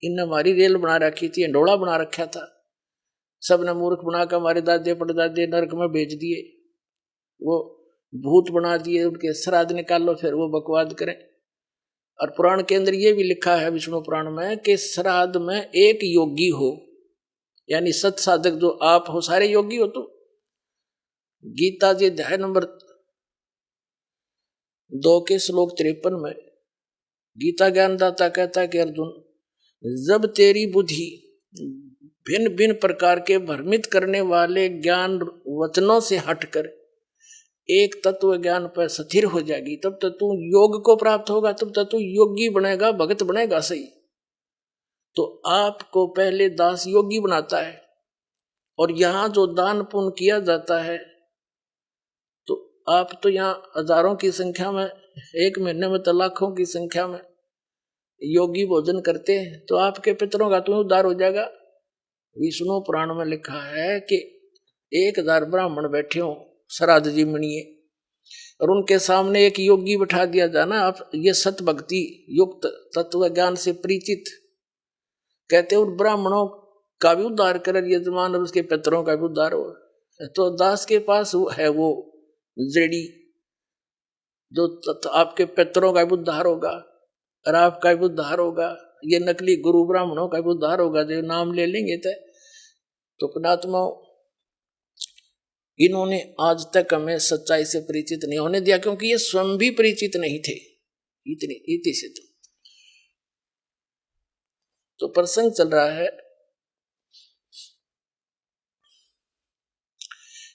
इनने हमारी रेल बना रखी थी, अंडोला बना रखा था, सबने मूर्ख बनाकर हमारे दादे परदादे नरक में भेज दिए, वो भूत बना दिए, उनके श्राद्ध निकालो फिर वो बकवाद करें। और पुराण के अंदर ये भी लिखा है विष्णु पुराण में कि श्राद्ध में एक योगी हो, यानी सत साधक जो आप हो, सारे योगी हो। तो गीता जी अध्याय नंबर 2 के श्लोक 53 में गीता ज्ञानदाता कहता है कि अर्जुन, जब तेरी बुद्धि भिन्न भिन्न प्रकार के भ्रमित करने वाले ज्ञान वचनों से हटकर एक तत्व ज्ञान पर स्थिर हो जाएगी, तब तक तू योग को प्राप्त होगा, तब तक तू योगी बनेगा, भगत बनेगा। सही तो आपको पहले दास योगी बनाता है, और यहां जो दान पुण्य किया जाता है, तो आप तो यहाँ हजारों की संख्या में, एक महीने में तो लाखों की संख्या में योगी भोजन करते हैं, तो आपके पितरों का तो उद्धार हो जाएगा। विष्णु पुराण में लिखा है कि 1000 ब्राह्मण बैठे हो श्राद्ध जी मनिए, और उनके सामने एक योगी बैठा दिया जाना, आप ये सत भक्ति युक्त तत्व ज्ञान से परिचित, कहते उन ब्राह्मणों का भी उद्धार कर यजमान, और उसके पितरों का भी उद्धार हो। तो दास के पास है वो जड़ी, जो आपके पितरों का भी उद्धार होगा और आपका भी उद्धार होगा, ये नकली गुरु ब्राह्मणों का भी उद्धार होगा जो नाम ले लेंगे। तो पुण्यात्मा, इन्होंने आज तक हमें सच्चाई से परिचित नहीं होने दिया, क्योंकि ये स्वयं भी परिचित नहीं थे इतनी से। तो प्रसंग चल रहा है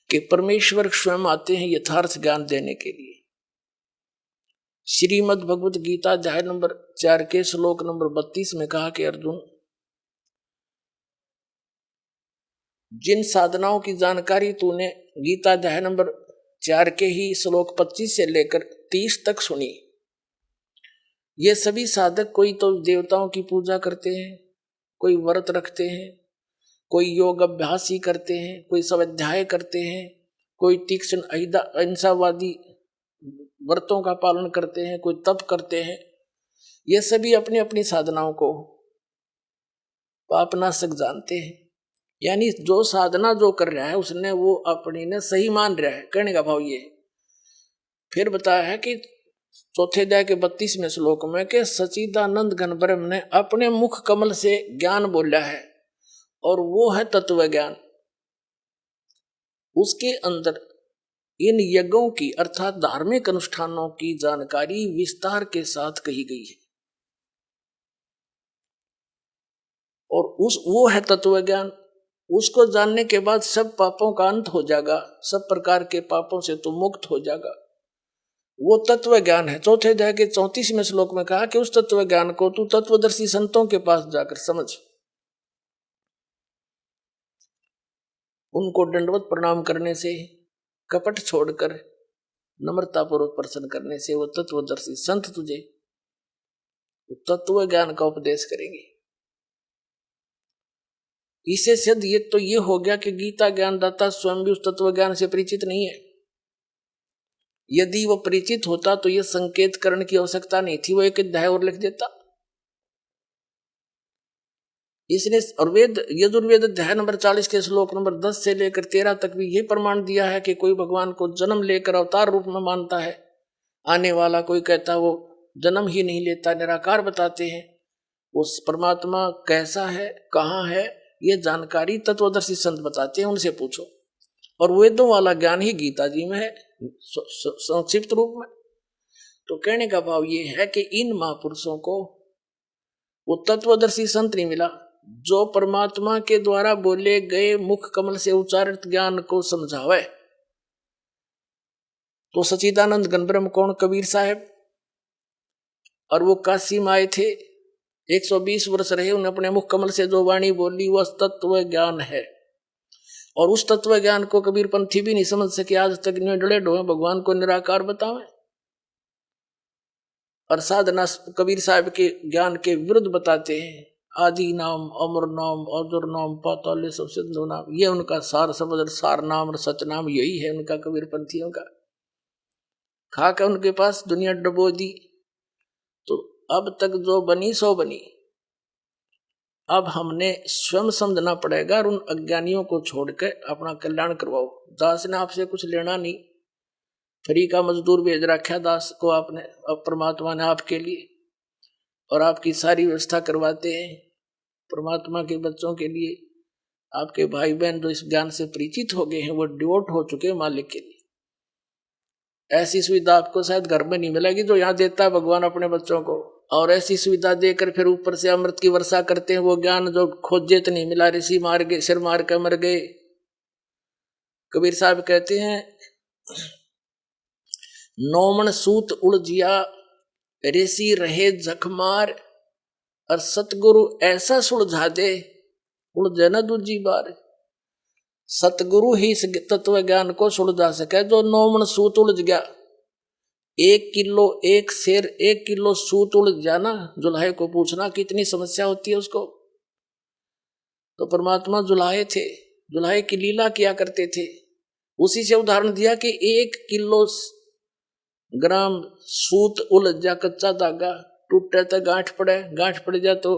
कि परमेश्वर स्वयं आते हैं यथार्थ ज्ञान देने के लिए। श्रीमद् भगवत गीता अध्याय नंबर 4 के श्लोक नंबर 32 में कहा कि अर्जुन, जिन साधनाओं की जानकारी तूने गीता अध्याय नंबर 4 के ही श्लोक 25 से लेकर 30 तक सुनी, ये सभी साधक कोई तो देवताओं की पूजा करते हैं, कोई व्रत रखते हैं, कोई योग अभ्यास ही करते हैं, कोई स्वाध्याय करते हैं, कोई तीक्ष्ण अहिंसावादी व्रतों का पालन करते हैं, कोई तप करते हैं। ये सभी अपनी अपनी साधनाओं को पापनाशक जानते हैं। यानी जो साधना जो कर रहा है उसने वो अपनी ने सही मान रहा है, कहने का भाव ये। फिर बताया है कि चौथे अध्याय के 32वें श्लोक में कि सच्चिदानंद घन ब्रह्म ने अपने मुख कमल से ज्ञान बोला है और वो है तत्व ज्ञान। उसके अंदर इन यज्ञों की अर्थात धार्मिक अनुष्ठानों की जानकारी विस्तार के साथ कही गई है और वो है तत्व ज्ञान। उसको जानने के बाद सब पापों का अंत हो जाएगा, सब प्रकार के पापों से तो मुक्त हो जाएगा। वो तत्व ज्ञान है। चौथे अध्याय के 34वें श्लोक में कहा कि उस तत्व ज्ञान को तू तत्वदर्शी संतों के पास जाकर समझ, उनको दंडवत प्रणाम करने से, कपट छोड़कर नम्रतापूर्वक प्रसन्न करने से वो तत्वदर्शी संत तुझे तत्व ज्ञान का उपदेश करेंगे। इसे सिद्ध ये हो गया कि गीता ज्ञानदाता स्वयं भी उस तत्व ज्ञान से परिचित नहीं है। यदि वो परिचित होता तो ये संकेत करने की आवश्यकता नहीं थी, वो एक अध्याय और लिख देता। इसने और वेद यजुर्वेद अध्याय नंबर 40 के श्लोक नंबर 10 से लेकर 13 तक भी ये प्रमाण दिया है कि कोई भगवान को जन्म लेकर अवतार रूप में मानता है आने वाला, कोई कहता वो जन्म ही नहीं लेता, निराकार बताते हैं। उस परमात्मा कैसा है, कहाँ है, ये जानकारी तत्वदर्शी संत बताते हैं, उनसे पूछो। और वेदों वाला ज्ञान ही गीता जी में है संक्षिप्त रूप में। तो कहने का भाव ये है कि इन महापुरुषों को वो तत्वदर्शी संत नहीं मिला जो परमात्मा के द्वारा बोले गए मुख कमल से उच्चारित ज्ञान को समझावे। तो सच्चिदानंद घन ब्रह्म कौन? कबीर साहब। और वो काशी में आए थे, 120 वर्ष रहे, उन्हें अपने मुख कमल से जो वाणी बोली वह तत्व ज्ञान है। और उस तत्व ज्ञान को कबीर पंथी भी नहीं समझ सके, आज तक डले ढोए भगवान को निराकार बतावे। और साधना कबीर साहब के ज्ञान के विरुद्ध बताते हैं। आदि नाम, अमर नाम, अजर नाम, पाताल सब सिंधु नाम, ये उनका सार समझ, सार नाम और सच नाम यही है उनका, कबीर पंथियों का। खा के उनके पास दुनिया डबो दी। तो अब तक जो बनी सो बनी। अब हमने स्वयं समझना पड़ेगा और उन अज्ञानियों को छोड़कर अपना कल्याण करवाओ। दास ने आपसे कुछ लेना नहीं, फ्री का मजदूर भेज रखा दास को आपने, अब परमात्मा ने आपके लिए, और आपकी सारी व्यवस्था करवाते हैं परमात्मा के बच्चों के लिए। आपके भाई बहन जो इस ज्ञान से परिचित हो गए हैं वो डिवोट हो चुके हैं मालिक के लिए। ऐसी सुविधा आपको शायद घर में नहीं मिलेगी जो यहाँ देता है भगवान अपने बच्चों को। और ऐसी सुविधा देकर फिर ऊपर से अमृत की वर्षा करते हैं। वो ज्ञान जो खोजे तो नहीं मिला, ऋषि मार गए, सिर मार कर मर गए। कबीर साहब कहते हैं, नौमन सूत उलझिया ऋषि रहे जखमार, और सतगुरु ऐसा सुलझा दे उलझे न दूजी बार। सतगुरु ही इस तत्व ज्ञान को सुलझा सके। जो नौमन सूत उलझ गया, 1 किलो, 1 शेर, 1 किलो सूत उलझ जाना, जुल्हे को पूछना कितनी समस्या होती है उसको। तो परमात्मा जुल्हे थे, जुल्हे की लीला किया करते थे। उसी से उदाहरण दिया कि 1 किलो ग्राम सूत उलझ जा, कच्चा धागा टूटे तो गांठ पड़े, गांठ पड़ जाए तो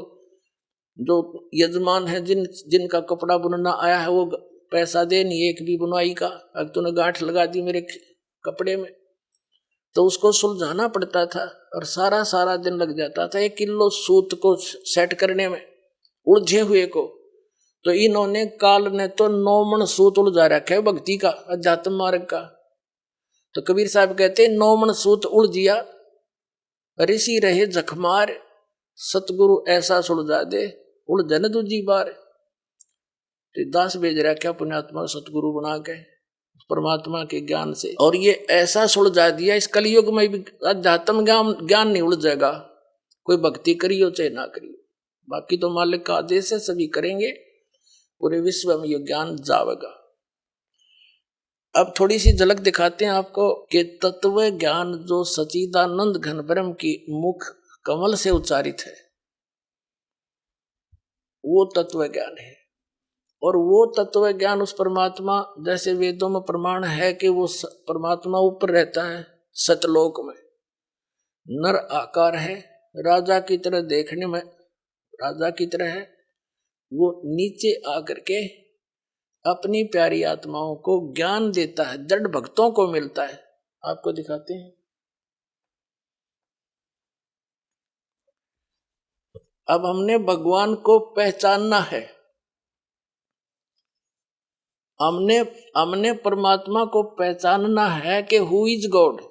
जो यजमान है जिनका कपड़ा बुनना आया है वो पैसा दे नहीं एक भी बुनाई का। अगर तूने गांठ लगा दी मेरे कपड़े में, तो उसको सुलझाना पड़ता था और सारा दिन लग जाता था 1 किलो सूत को सेट करने में, उलझे हुए को। तो इन्होंने काल ने तो 9 मन सूत उलझा रखा है भक्ति का, अध्यात्म मार्ग का। तो कबीर साहब कहते हैं, 9 मन सूत उलझिया ऋषि रहे जखमार, सतगुरु ऐसा सुलझा दे उलझे न दूजी बार। तो दास भेज रखा पुण्यात्मा सतगुरु बना के परमात्मा के ज्ञान से, और ये ऐसा सुलझा दिया। इस कलयुग में भी अध्यात्म ज्ञान नहीं उलझेगा, कोई भक्ति करियो चाहे ना करियो, बाकी तो मालिक का आदेश है, सभी करेंगे, पूरे विश्व में ये ज्ञान जावेगा। अब थोड़ी सी झलक दिखाते हैं आपको कि तत्व ज्ञान जो सच्चिदानंद घन ब्रह्म की मुख कमल से उच्चारित है वो तत्व ज्ञान है। और वो तत्व ज्ञान उस परमात्मा, जैसे वेदों में प्रमाण है कि वो परमात्मा ऊपर रहता है सतलोक में, नर आकार है, राजा की तरह देखने में राजा की तरह है, वो नीचे आकर के अपनी प्यारी आत्माओं को ज्ञान देता है, दृढ़ भक्तों को मिलता है। आपको दिखाते हैं। अब हमने भगवान को पहचानना है, हमने परमात्मा को पहचानना है कि हु इज गॉड,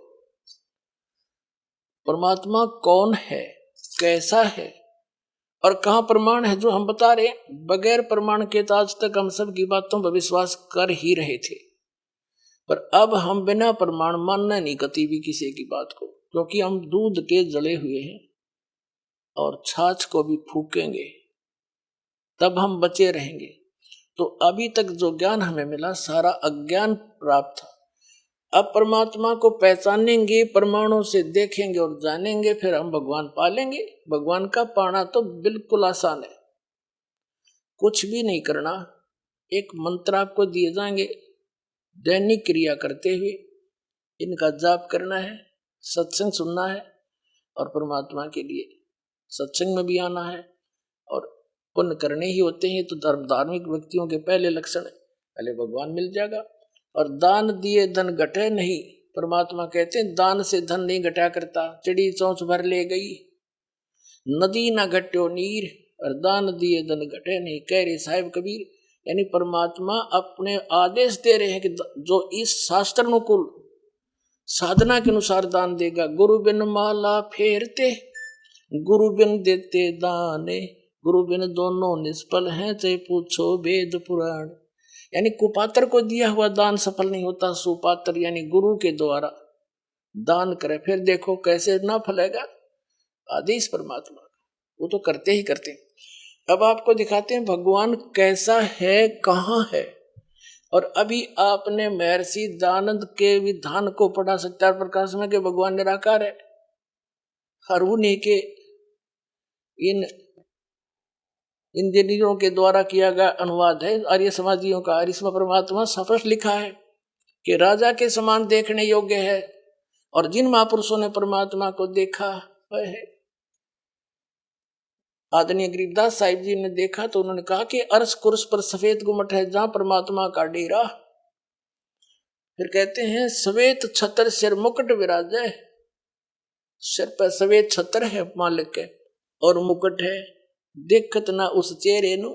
परमात्मा कौन है, कैसा है और कहाँ प्रमाण है जो हम बता रहे हैं। बगैर प्रमाण के तो आज तक हम सब की बातों पर विश्वास कर ही रहे थे, पर अब हम बिना प्रमाण मानना नहीं कभी भी किसी की बात को, क्योंकि हम दूध के जले हुए हैं और छाछ को भी फूकेंगे तब हम बचे रहेंगे। तो अभी तक जो ज्ञान हमें मिला सारा अज्ञान प्राप्त था। अब परमात्मा को पहचानेंगे, प्रमाणों से देखेंगे और जानेंगे, फिर हम भगवान पालेंगे। भगवान का पाना तो बिल्कुल आसान है, कुछ भी नहीं करना। एक मंत्र आपको दिए जाएंगे, दैनिक क्रिया करते हुए इनका जाप करना है, सत्संग सुनना है और परमात्मा के लिए सत्संग में भी आना है। और पुण्य करने ही होते हैं, तो धार्मिक व्यक्तियों के पहले लक्षण है, पहले भगवान मिल जाएगा। और दान दिए धन घटे नहीं, परमात्मा कहते हैं दान से धन नहीं घटा करता। चिड़ी चोंच भर ले गई, नदी न घट्यो नीर, और दान दिए धन घटे नहीं, कह रहे साहिब कबीर। यानी परमात्मा अपने आदेश दे रहे हैं कि जो इस शास्त्र अनुकूल साधना के अनुसार दान देगा। गुरु बिन माला फेरते, गुरु बिन देते दाने, गुरु बिन दोनों निष्फल हैं, चाहे पूछो वेद पुराण। यानी कुपात्र को दिया हुआ दान सफल नहीं होता, सुपात्र यानी गुरु के द्वारा दान करे, फिर देखो कैसे ना फलेगा। आदेश परमात्मा वो तो करते ही करते हैं। अब आपको दिखाते हैं भगवान कैसा है, कहाँ है। और अभी आपने महर्षि दयानंद के विधान को पढ़ा, सत्यार प्रकाश में, कि भगवान निराकार है। हर उन्हीं के इन इंजीनियरों के द्वारा किया गया अनुवाद है आर्य समाजियों का। और इसमें परमात्मा स्पष्ट लिखा है कि राजा के समान देखने योग्य है। और जिन महापुरुषों ने परमात्मा को देखा है, आदरणीय गरीबदास साहिब जी ने देखा तो उन्होंने कहा कि अर्श कुर्स पर सफेद गुम्मट है जहां परमात्मा का डेरा। फिर कहते हैं सफेद छत्र सिर मुकुट विराजे, सिर पर सफेद छत्र है मालिक के और मुकुट है। देखत ना उस चेहरे नु,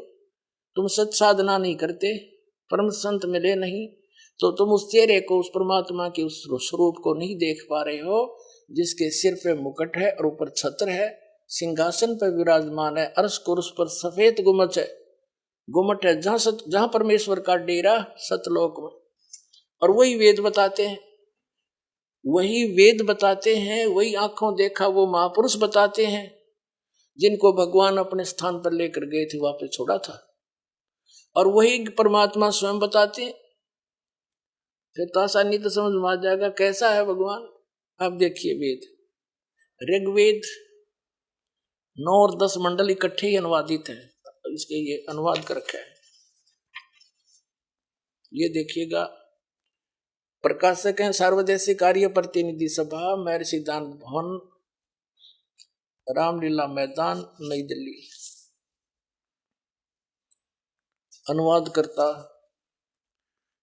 तुम सच साधना नहीं करते, परम संत मिले नहीं, तो तुम उस चेहरे को, उस परमात्मा के उस स्वरूप को नहीं देख पा रहे हो, जिसके सिर पे मुकुट है और ऊपर छत्र है, सिंहासन पर विराजमान है, अर्श कुर्स पर सफेद गुम्मट है जहां परमेश्वर का डेरा सतलोक में। और वही वेद बताते हैं, वही आंखों देखा वो महापुरुष बताते हैं, जिनको भगवान अपने स्थान पर लेकर गए थे, वापस छोड़ा था। और वही परमात्मा स्वयं बताते हैं। फिर तो आसानी तो समझ में आ जाएगा कैसा है भगवान। अब देखिए वेद, ऋग्वेद 9 और 10 मंडल इकट्ठे ही अनुवादित हैं, इसके ये अनुवाद कर रखा है। ये देखिएगा, प्रकाशक हैं सार्वदेशिक कार्य प्रतिनिधि सभा, महर्षि दयानंद भवन, रामलीला मैदान, नई दिल्ली। अनुवाद करता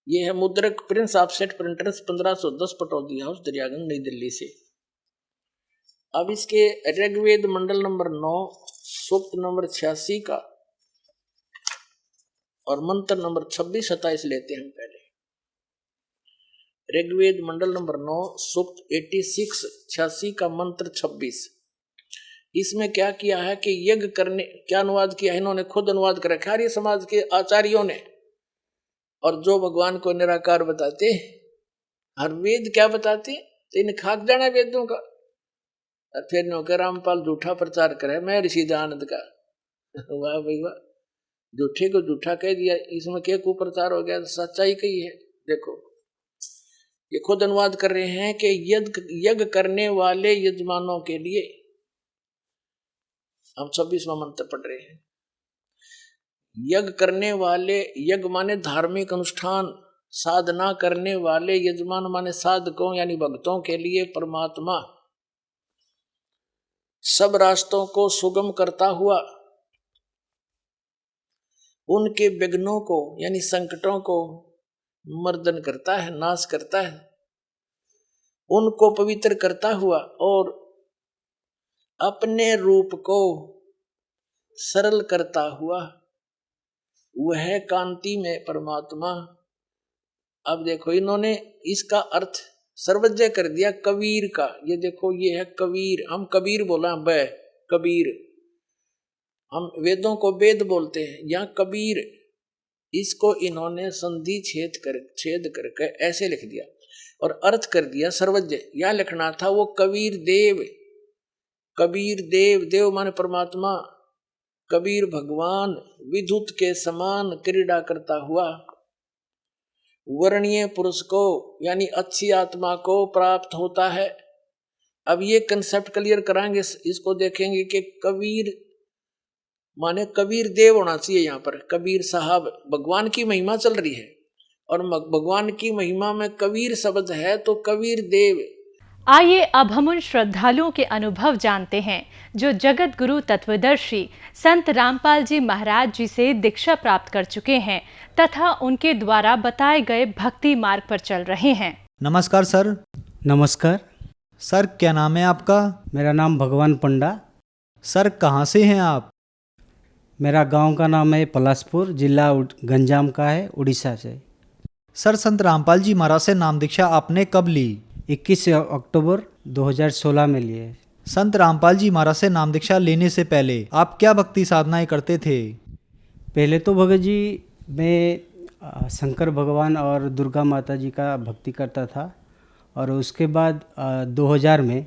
ये है मुद्रक Prince offset printers 1510 Pataudi house Daryaganj नई दिल्ली से। अब इसके ऋग्वेद मंडल नंबर 9 सूक्त नंबर 86 का और मंत्र नंबर 26-27 लेते हैं हम पहले। ऋग्वेद मंडल नंबर 9 सूक्त 86 का मंत्र 26। इसमें क्या किया है कि यज्ञ करने, क्या अनुवाद किया है इन्होंने, खुद अनुवाद कर रखा है आर्य समाज के आचार्यों ने। और जो भगवान को निराकार बताते, हर वेद क्या बताते, तो इन खाक जाना वेदों का। और फिर नौकर रामपाल झूठा प्रचार करे महर्षि दयानंद का। वाह भाई वाह, झूठे को झूठा कह दिया, इसमें क्या कुप्रचार हो गया, सच्चाई कही है। देखो ये खुद अनुवाद कर रहे हैं कि यज्ञ करने वाले यजमानों के लिए, हम 26वां मंत्र पढ़ रहे हैं। यज्ञ करने वाले, यज्ञ माने धार्मिक अनुष्ठान, साधना करने वाले यजमान माने साधकों यानी भक्तों के लिए परमात्मा सब रास्तों को सुगम करता हुआ उनके विघ्नों को यानी संकटों को मर्दन करता है, नाश करता है, उनको पवित्र करता हुआ और अपने रूप को सरल करता हुआ वह कांति में परमात्मा। अब देखो इन्होंने इसका अर्थ सर्वज्ञ कर दिया कबीर का। ये देखो ये है कबीर, हम कबीर बोला ब कबीर, हम वेदों को वेद बोलते हैं, यहाँ कबीर, इसको इन्होंने संधि छेद करके ऐसे लिख दिया और अर्थ कर दिया सर्वज्ञ। या लिखना था वो कबीर देव, कबीर देव, देव माने परमात्मा, कबीर भगवान विद्युत के समान क्रीड़ा करता हुआ वर्णीय पुरुष को यानी अच्छी आत्मा को प्राप्त होता है। अब ये कंसेप्ट क्लियर कराएंगे, इसको देखेंगे कि कबीर माने कबीर देव होना चाहिए। यहाँ पर कबीर साहब, भगवान की महिमा चल रही है और भगवान की महिमा में कबीर शब्द है तो कबीर देव। आइए अब हम उन श्रद्धालुओं के अनुभव जानते हैं जो जगत गुरु तत्वदर्शी संत रामपाल जी महाराज जी से दीक्षा प्राप्त कर चुके हैं तथा उनके द्वारा बताए गए भक्ति मार्ग पर चल रहे हैं। नमस्कार सर। नमस्कार सर क्या नाम है आपका? मेरा नाम भगवान पंडा। सर कहाँ से हैं आप? मेरा गांव का नाम है पलासपुर, जिला गंजाम का है, उड़ीसा से। सर संत रामपाल जी महाराज से नाम दीक्षा आपने कब ली? 21 अक्टूबर 2016 में लिए। संत रामपाल जी महाराज से नाम दीक्षा लेने से पहले आप क्या भक्ति साधनाएं करते थे? पहले तो भगत जी मैं शंकर भगवान और दुर्गा माता जी का भक्ति करता था और उसके बाद 2000 में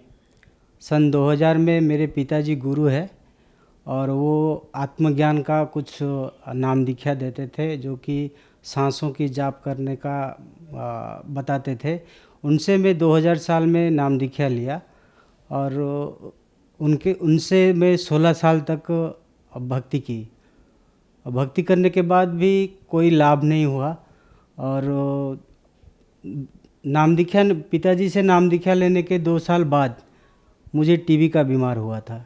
सन 2000 में मेरे पिताजी गुरु है और वो आत्मज्ञान का कुछ नाम दीक्षा देते थे जो कि सांसों की जाप करने का बताते थे। उनसे मैं 2000 साल में नाम दीक्षा लिया और उनसे मैं 16 साल तक भक्ति की। भक्ति करने के बाद भी कोई लाभ नहीं हुआ और नाम दीक्षा पिताजी से नाम दीक्षा लेने के 2 साल बाद मुझे टीबी का बीमार हुआ था,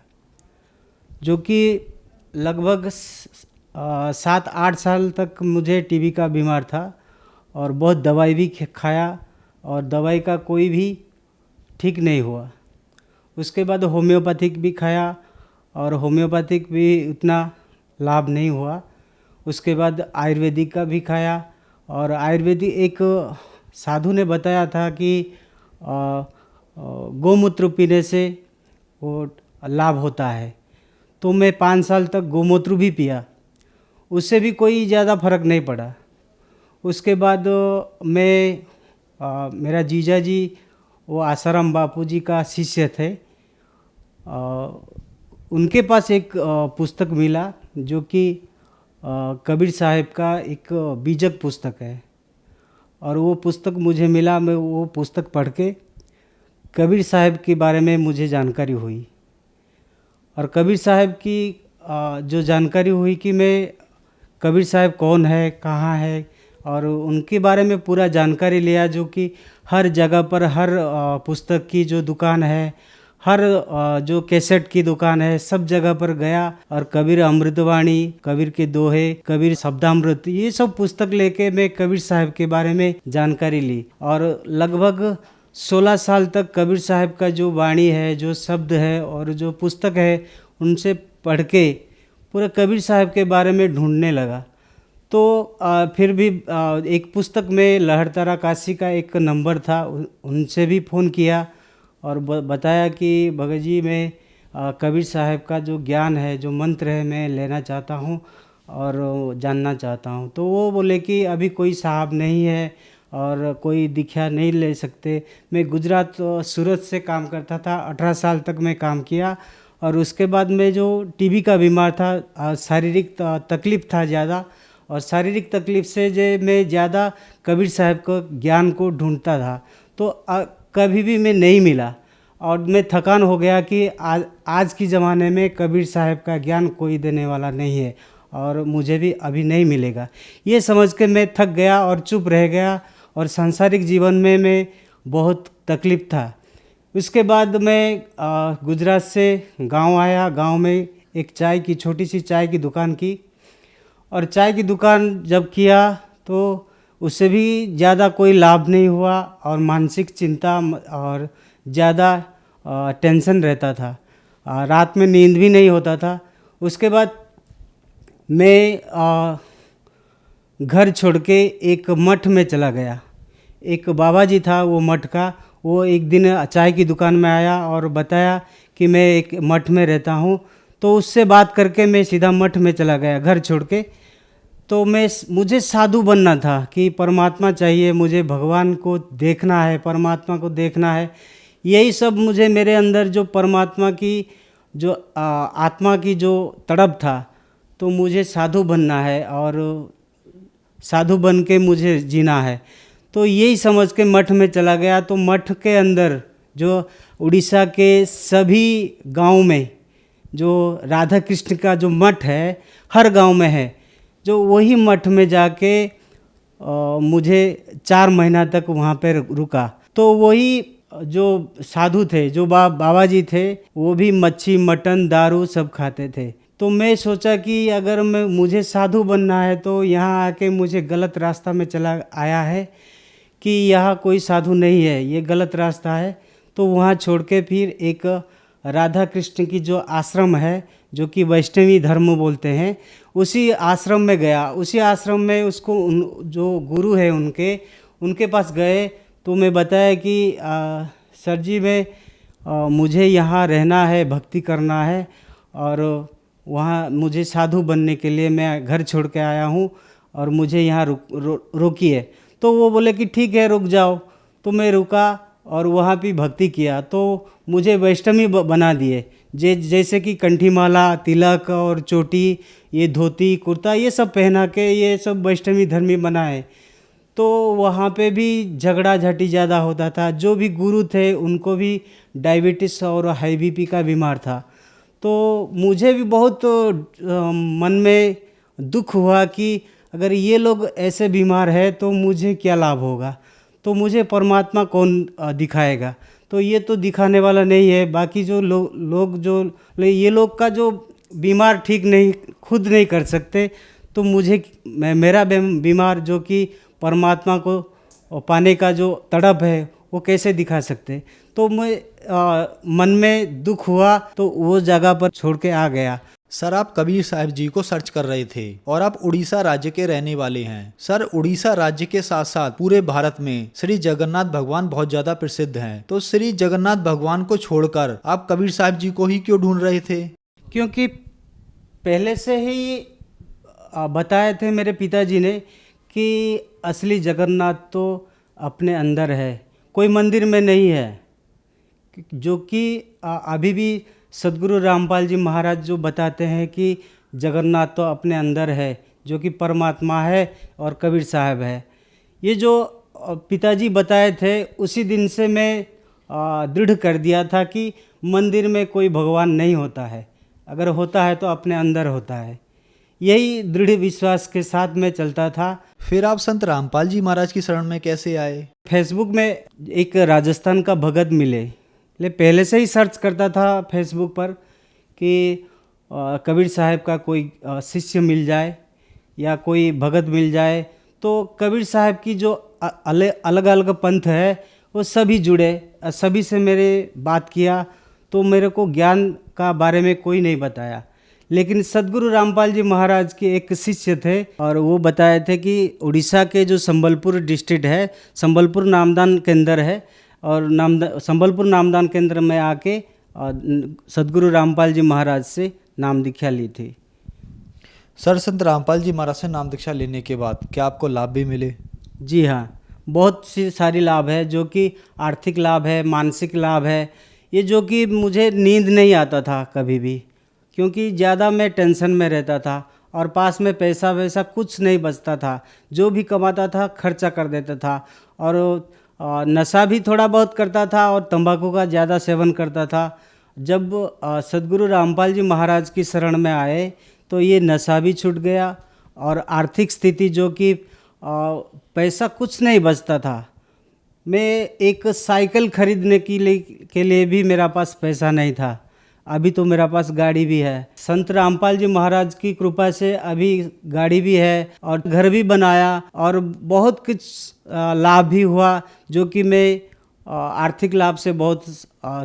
जो कि लगभग 7-8 साल तक मुझे टीबी का बीमार था और बहुत दवाई भी खाया और दवाई का कोई भी ठीक नहीं हुआ। उसके बाद होम्योपैथिक भी खाया और होम्योपैथिक भी उतना लाभ नहीं हुआ। उसके बाद आयुर्वेदिक का भी खाया और आयुर्वेदिक एक साधु ने बताया था कि गोमूत्र पीने से वो लाभ होता है, तो मैं 5 साल तक गोमूत्र भी पिया, उससे भी कोई ज़्यादा फर्क नहीं पड़ा। उसके बाद मेरा जीजा जी वो आसाराम बापू जी का शिष्य थे, उनके पास एक पुस्तक मिला जो कि कबीर साहब का एक बीजक पुस्तक है और वो पुस्तक मुझे मिला। मैं वो पुस्तक पढ़ के कबीर साहब के बारे में मुझे जानकारी हुई और कबीर साहब की जो जानकारी हुई कि मैं कबीर साहब कौन है, कहाँ है और उनके बारे में पूरा जानकारी लिया, जो कि हर जगह पर हर पुस्तक की जो दुकान है, हर जो कैसेट की दुकान है, सब जगह पर गया और कबीर अमृतवाणी, कबीर के दोहे, कबीर शब्दामृत, ये सब पुस्तक लेके मैं कबीर साहब के बारे में जानकारी ली और लगभग 16 साल तक कबीर साहब का जो वाणी है, जो शब्द है और जो पुस्तक है, उनसे पढ़ के पूरा कबीर साहब के बारे में ढूंढने लगा। तो फिर भी एक पुस्तक में लहरतारा काशी का एक नंबर था, उनसे भी फ़ोन किया और बताया कि भगत जी मैं कबीर साहब का जो ज्ञान है, जो मंत्र है, मैं लेना चाहता हूँ और जानना चाहता हूँ। तो वो बोले कि अभी कोई साहब नहीं है और कोई दीक्षा नहीं ले सकते। मैं गुजरात सूरत से काम करता था, 18 साल तक मैं काम किया और उसके बाद मैं जो टीबी का बीमार था, शारीरिक तकलीफ़ था ज़्यादा और शारीरिक तकलीफ़ से जो मैं ज़्यादा कबीर साहब को ज्ञान को ढूंढता था, तो कभी भी मैं नहीं मिला और मैं थकान हो गया कि आज के ज़माने में कबीर साहब का ज्ञान कोई देने वाला नहीं है और मुझे भी अभी नहीं मिलेगा। ये समझ के मैं थक गया और चुप रह गया और सांसारिक जीवन में मैं बहुत तकलीफ था। उसके बाद मैं गुजरात से गांव आया। गांव में एक चाय की छोटी सी चाय की दुकान की, और चाय की दुकान जब किया तो उससे भी ज़्यादा कोई लाभ नहीं हुआ और मानसिक चिंता और ज़्यादा टेंशन रहता था। रात में नींद भी नहीं होता था। उसके बाद मैं घर छोड़ के एक मठ में चला गया। एक बाबा जी था वो मठ का, वो एक दिन चाय की दुकान में आया और बताया कि मैं एक मठ में रहता हूँ। तो उससे बात करके मैं सीधा मठ में चला गया घर छोड़ के। तो मुझे साधु बनना था कि परमात्मा चाहिए, मुझे भगवान को देखना है, परमात्मा को देखना है। यही सब मुझे मेरे अंदर जो परमात्मा की जो आत्मा की जो तड़प था, तो मुझे साधु बनना है और साधु बन के मुझे जीना है। तो यही समझ के मठ में चला गया। तो मठ के अंदर जो उड़ीसा के सभी गांव में जो राधा कृष्ण का जो मठ है, हर गांव में है। जो वही मठ में जाके मुझे 4 महीना तक वहाँ पे रुका। तो वही जो साधु थे, जो बाबा जी थे, वो भी मच्छी मटन दारू सब खाते थे। तो मैं सोचा कि अगर मुझे साधु बनना है तो यहाँ आके मुझे गलत रास्ता में चला आया है कि यहाँ कोई साधु नहीं है, ये गलत रास्ता है। तो वहाँ छोड़ के फिर एक राधा कृष्ण की जो आश्रम है, जो कि वैष्णवी धर्म बोलते हैं, उसी आश्रम में गया। उसी आश्रम में उसको जो गुरु है उनके पास गए। तो मैं बताया कि सर जी मुझे यहाँ रहना है, भक्ति करना है और वहाँ मुझे साधु बनने के लिए मैं घर छोड़ के आया हूँ और मुझे यहाँ रोकिए। तो वो बोले कि ठीक है रुक जाओ। तो मैं रुका और वहाँ भी भक्ति किया। तो मुझे वैष्णवी बना दिए, जैसे कि कंठी माला, तिलक और चोटी, ये धोती कुर्ता ये सब पहना के ये सब वैष्णवी धर्मी बनाए। तो वहाँ पे भी झगड़ा झाटी ज़्यादा होता था। जो भी गुरु थे उनको भी डायबिटीज़ और हाई बीपी का बीमार था। तो मुझे भी बहुत मन में दुख हुआ कि अगर ये लोग ऐसे बीमार है तो मुझे क्या लाभ होगा, तो मुझे परमात्मा कौन दिखाएगा। तो ये तो दिखाने वाला नहीं है। बाकी जो लोग जो ये लोग का जो बीमार ठीक नहीं खुद नहीं कर सकते, तो मेरा बीमार जो कि परमात्मा को पाने का जो तड़प है वो कैसे दिखा सकते। तो मैं मन में दुख हुआ तो वो जगह पर छोड़ के आ गया। सर आप कबीर साहब जी को सर्च कर रहे थे और आप उड़ीसा राज्य के रहने वाले हैं। सर उड़ीसा राज्य के साथ साथ पूरे भारत में श्री जगन्नाथ भगवान बहुत ज्यादा प्रसिद्ध हैं। तो श्री जगन्नाथ भगवान को छोड़कर आप कबीर साहब जी को ही क्यों ढूंढ रहे थे? क्योंकि पहले से ही बताए थे मेरे पिताजी ने कि असली जगन्नाथ तो अपने अंदर है, कोई मंदिर में नहीं है। जो कि अभी भी सदगुरु रामपाल जी महाराज जो बताते हैं कि जगन्नाथ तो अपने अंदर है, जो कि परमात्मा है और कबीर साहब है। ये जो पिताजी बताए थे उसी दिन से मैं दृढ़ कर दिया था कि मंदिर में कोई भगवान नहीं होता है, अगर होता है तो अपने अंदर होता है। यही दृढ़ विश्वास के साथ में चलता था। फिर आप संत रामपाल जी महाराज की शरण में कैसे आए? फेसबुक में एक राजस्थान का भगत मिले। पहले से ही सर्च करता था फेसबुक पर कि कबीर साहब का कोई शिष्य मिल जाए या कोई भगत मिल जाए। तो कबीर साहब की जो अलग अलग पंथ है वो सभी जुड़े, सभी से मेरे बात किया तो मेरे को ज्ञान का बारे में कोई नहीं बताया। लेकिन सदगुरु रामपाल जी महाराज के एक शिष्य थे और वो बताए थे कि उड़ीसा के जो संबलपुर डिस्ट्रिक्ट है, संबलपुर नामदान केंद्र है और संबलपुर नामदान केंद्र में आके सदगुरु रामपाल जी महाराज से नाम दीक्षा ली थी। सर संत रामपाल जी महाराज से नाम दीक्षा लेने के बाद क्या आपको लाभ भी मिले? जी हाँ, बहुत सी सारी लाभ है, जो कि आर्थिक लाभ है, मानसिक लाभ है। ये जो कि मुझे नींद नहीं आता था कभी भी, क्योंकि ज़्यादा मैं टेंशन में रहता था और पास में पैसा वैसा कुछ नहीं बचता था। जो भी कमाता था खर्चा कर देता था और नशा भी थोड़ा बहुत करता था और तंबाकू का ज़्यादा सेवन करता था। जब सदगुरु रामपाल जी महाराज की शरण में आए तो ये नशा भी छूट गया और आर्थिक स्थिति जो कि पैसा कुछ नहीं बचता था। मैं एक साइकिल खरीदने के लिए भी मेरा पास पैसा नहीं था। अभी तो मेरा पास गाड़ी भी है। संत रामपाल जी महाराज की कृपा से अभी गाड़ी भी है और घर भी बनाया और बहुत कुछ लाभ भी हुआ, जो कि मैं आर्थिक लाभ से बहुत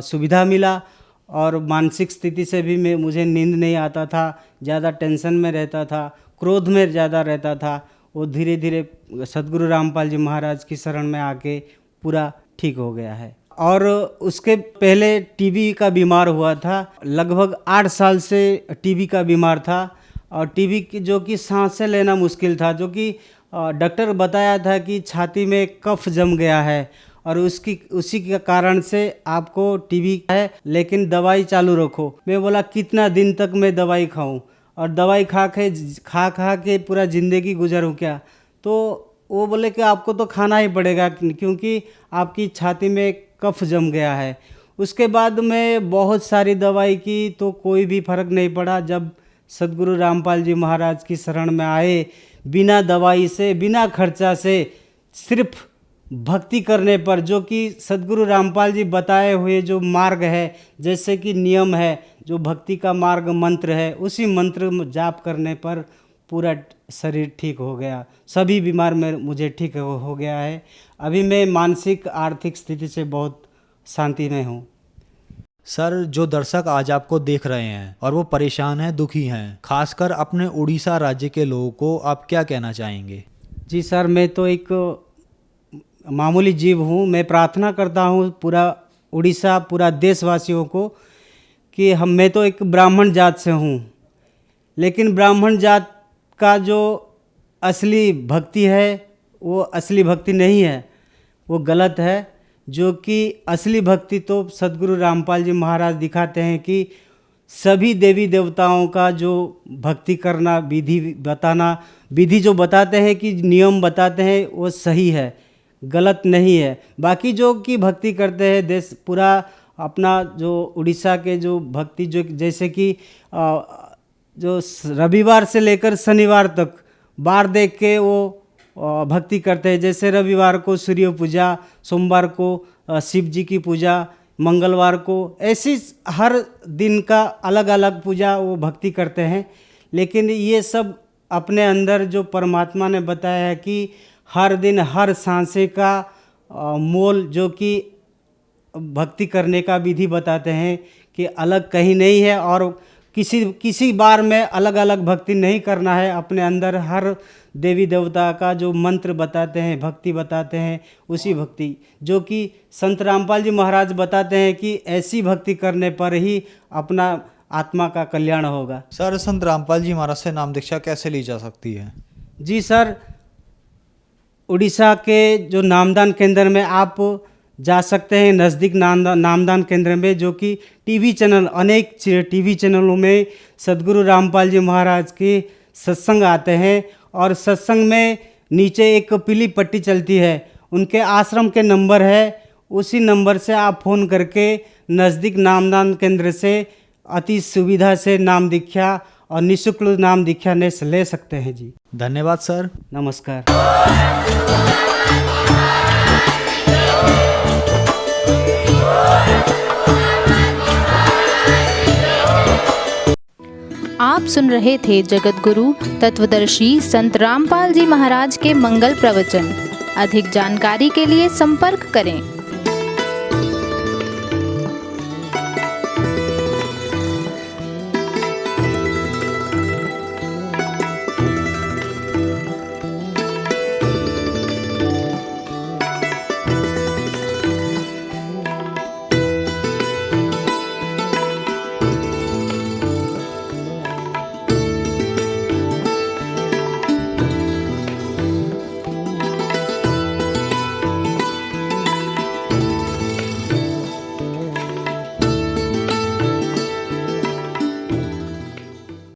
सुविधा मिला और मानसिक स्थिति से भी मुझे नींद नहीं आता था, ज़्यादा टेंशन में रहता था, क्रोध में ज़्यादा रहता था। वो धीरे धीरे सद्गुरु रामपाल जी महाराज की शरण में आके पूरा ठीक हो गया है। और उसके पहले टीबी का बीमार हुआ था, लगभग 8 साल से टीबी का बीमार था और टीबी की जो कि सांसें लेना मुश्किल था, जो कि डॉक्टर बताया था कि छाती में कफ जम गया है और उसी के कारण से आपको टीबी है, लेकिन दवाई चालू रखो। मैं बोला कितना दिन तक मैं दवाई खाऊं, और दवाई खा के पूरा ज़िंदगी गुजरूं क्या? तो वो बोले कि आपको तो खाना ही पड़ेगा क्योंकि आपकी छाती में कफ जम गया है। उसके बाद मैं बहुत सारी दवाई की तो कोई भी फर्क नहीं पड़ा। जब सद्गुरु रामपाल जी महाराज की शरण में आए, बिना दवाई से, बिना खर्चा से, सिर्फ भक्ति करने पर, जो कि सद्गुरु रामपाल जी बताए हुए जो मार्ग है, जैसे कि नियम है, जो भक्ति का मार्ग मंत्र है, उसी मंत्र जाप करने पर पूरा शरीर ठीक हो गया। सभी बीमार में मुझे ठीक हो गया है। अभी मैं मानसिक आर्थिक स्थिति से बहुत शांति में हूँ। सर, जो दर्शक आज आपको देख रहे हैं और वो परेशान हैं, दुखी हैं, खासकर अपने उड़ीसा राज्य के लोगों को आप क्या कहना चाहेंगे? जी सर, मैं तो एक मामूली जीव हूँ। मैं प्रार्थना करता हूँ पूरा उड़ीसा, पूरा देशवासियों को कि मैं तो एक ब्राह्मण जात से हूँ, लेकिन ब्राह्मण जात का जो असली भक्ति है वो असली भक्ति नहीं है, वो गलत है। जो कि असली भक्ति तो सद्गुरु रामपाल जी महाराज दिखाते हैं कि सभी देवी देवताओं का जो भक्ति करना, विधि जो बताते हैं, कि नियम बताते हैं, वो सही है, गलत नहीं है। बाकी जो कि भक्ति करते हैं देश पूरा अपना, जो उड़ीसा के जो भक्ति, जो जैसे कि जो रविवार से लेकर शनिवार तक बार देख के वो भक्ति करते हैं। जैसे रविवार को सूर्य पूजा, सोमवार को शिव जी की पूजा, मंगलवार को, ऐसी हर दिन का अलग अलग पूजा वो भक्ति करते हैं। लेकिन ये सब अपने अंदर जो परमात्मा ने बताया है कि हर दिन हर सांसें का मोल, जो कि भक्ति करने का विधि बताते हैं कि अलग कहीं नहीं है, और किसी बार में अलग अलग भक्ति नहीं करना है। अपने अंदर हर देवी देवता का जो मंत्र बताते हैं, भक्ति बताते हैं, उसी भक्ति, जो कि संत रामपाल जी महाराज बताते हैं कि ऐसी भक्ति करने पर ही अपना आत्मा का कल्याण होगा। सर, संत रामपाल जी महाराज से नाम दीक्षा कैसे ली जा सकती है? जी सर, उड़ीसा के जो नामदान केंद्र में आप जा सकते हैं, नज़दीक नामदान केंद्र में, जो कि टीवी चैनल, अनेक टीवी चैनलों में सद्गुरु रामपाल जी महाराज के सत्संग आते हैं। और सत्संग में नीचे एक पीली पट्टी चलती है, उनके आश्रम के नंबर है, उसी नंबर से आप फ़ोन करके नज़दीक नामदान केंद्र से अति सुविधा से नाम दीक्षा और निःशुल्क नाम दीक्षा ले सकते हैं। जी धन्यवाद सर। नमस्कार। आप सुन रहे थे जगत गुरु तत्वदर्शी संत रामपाल जी महाराज के मंगल प्रवचन। अधिक जानकारी के लिए संपर्क करें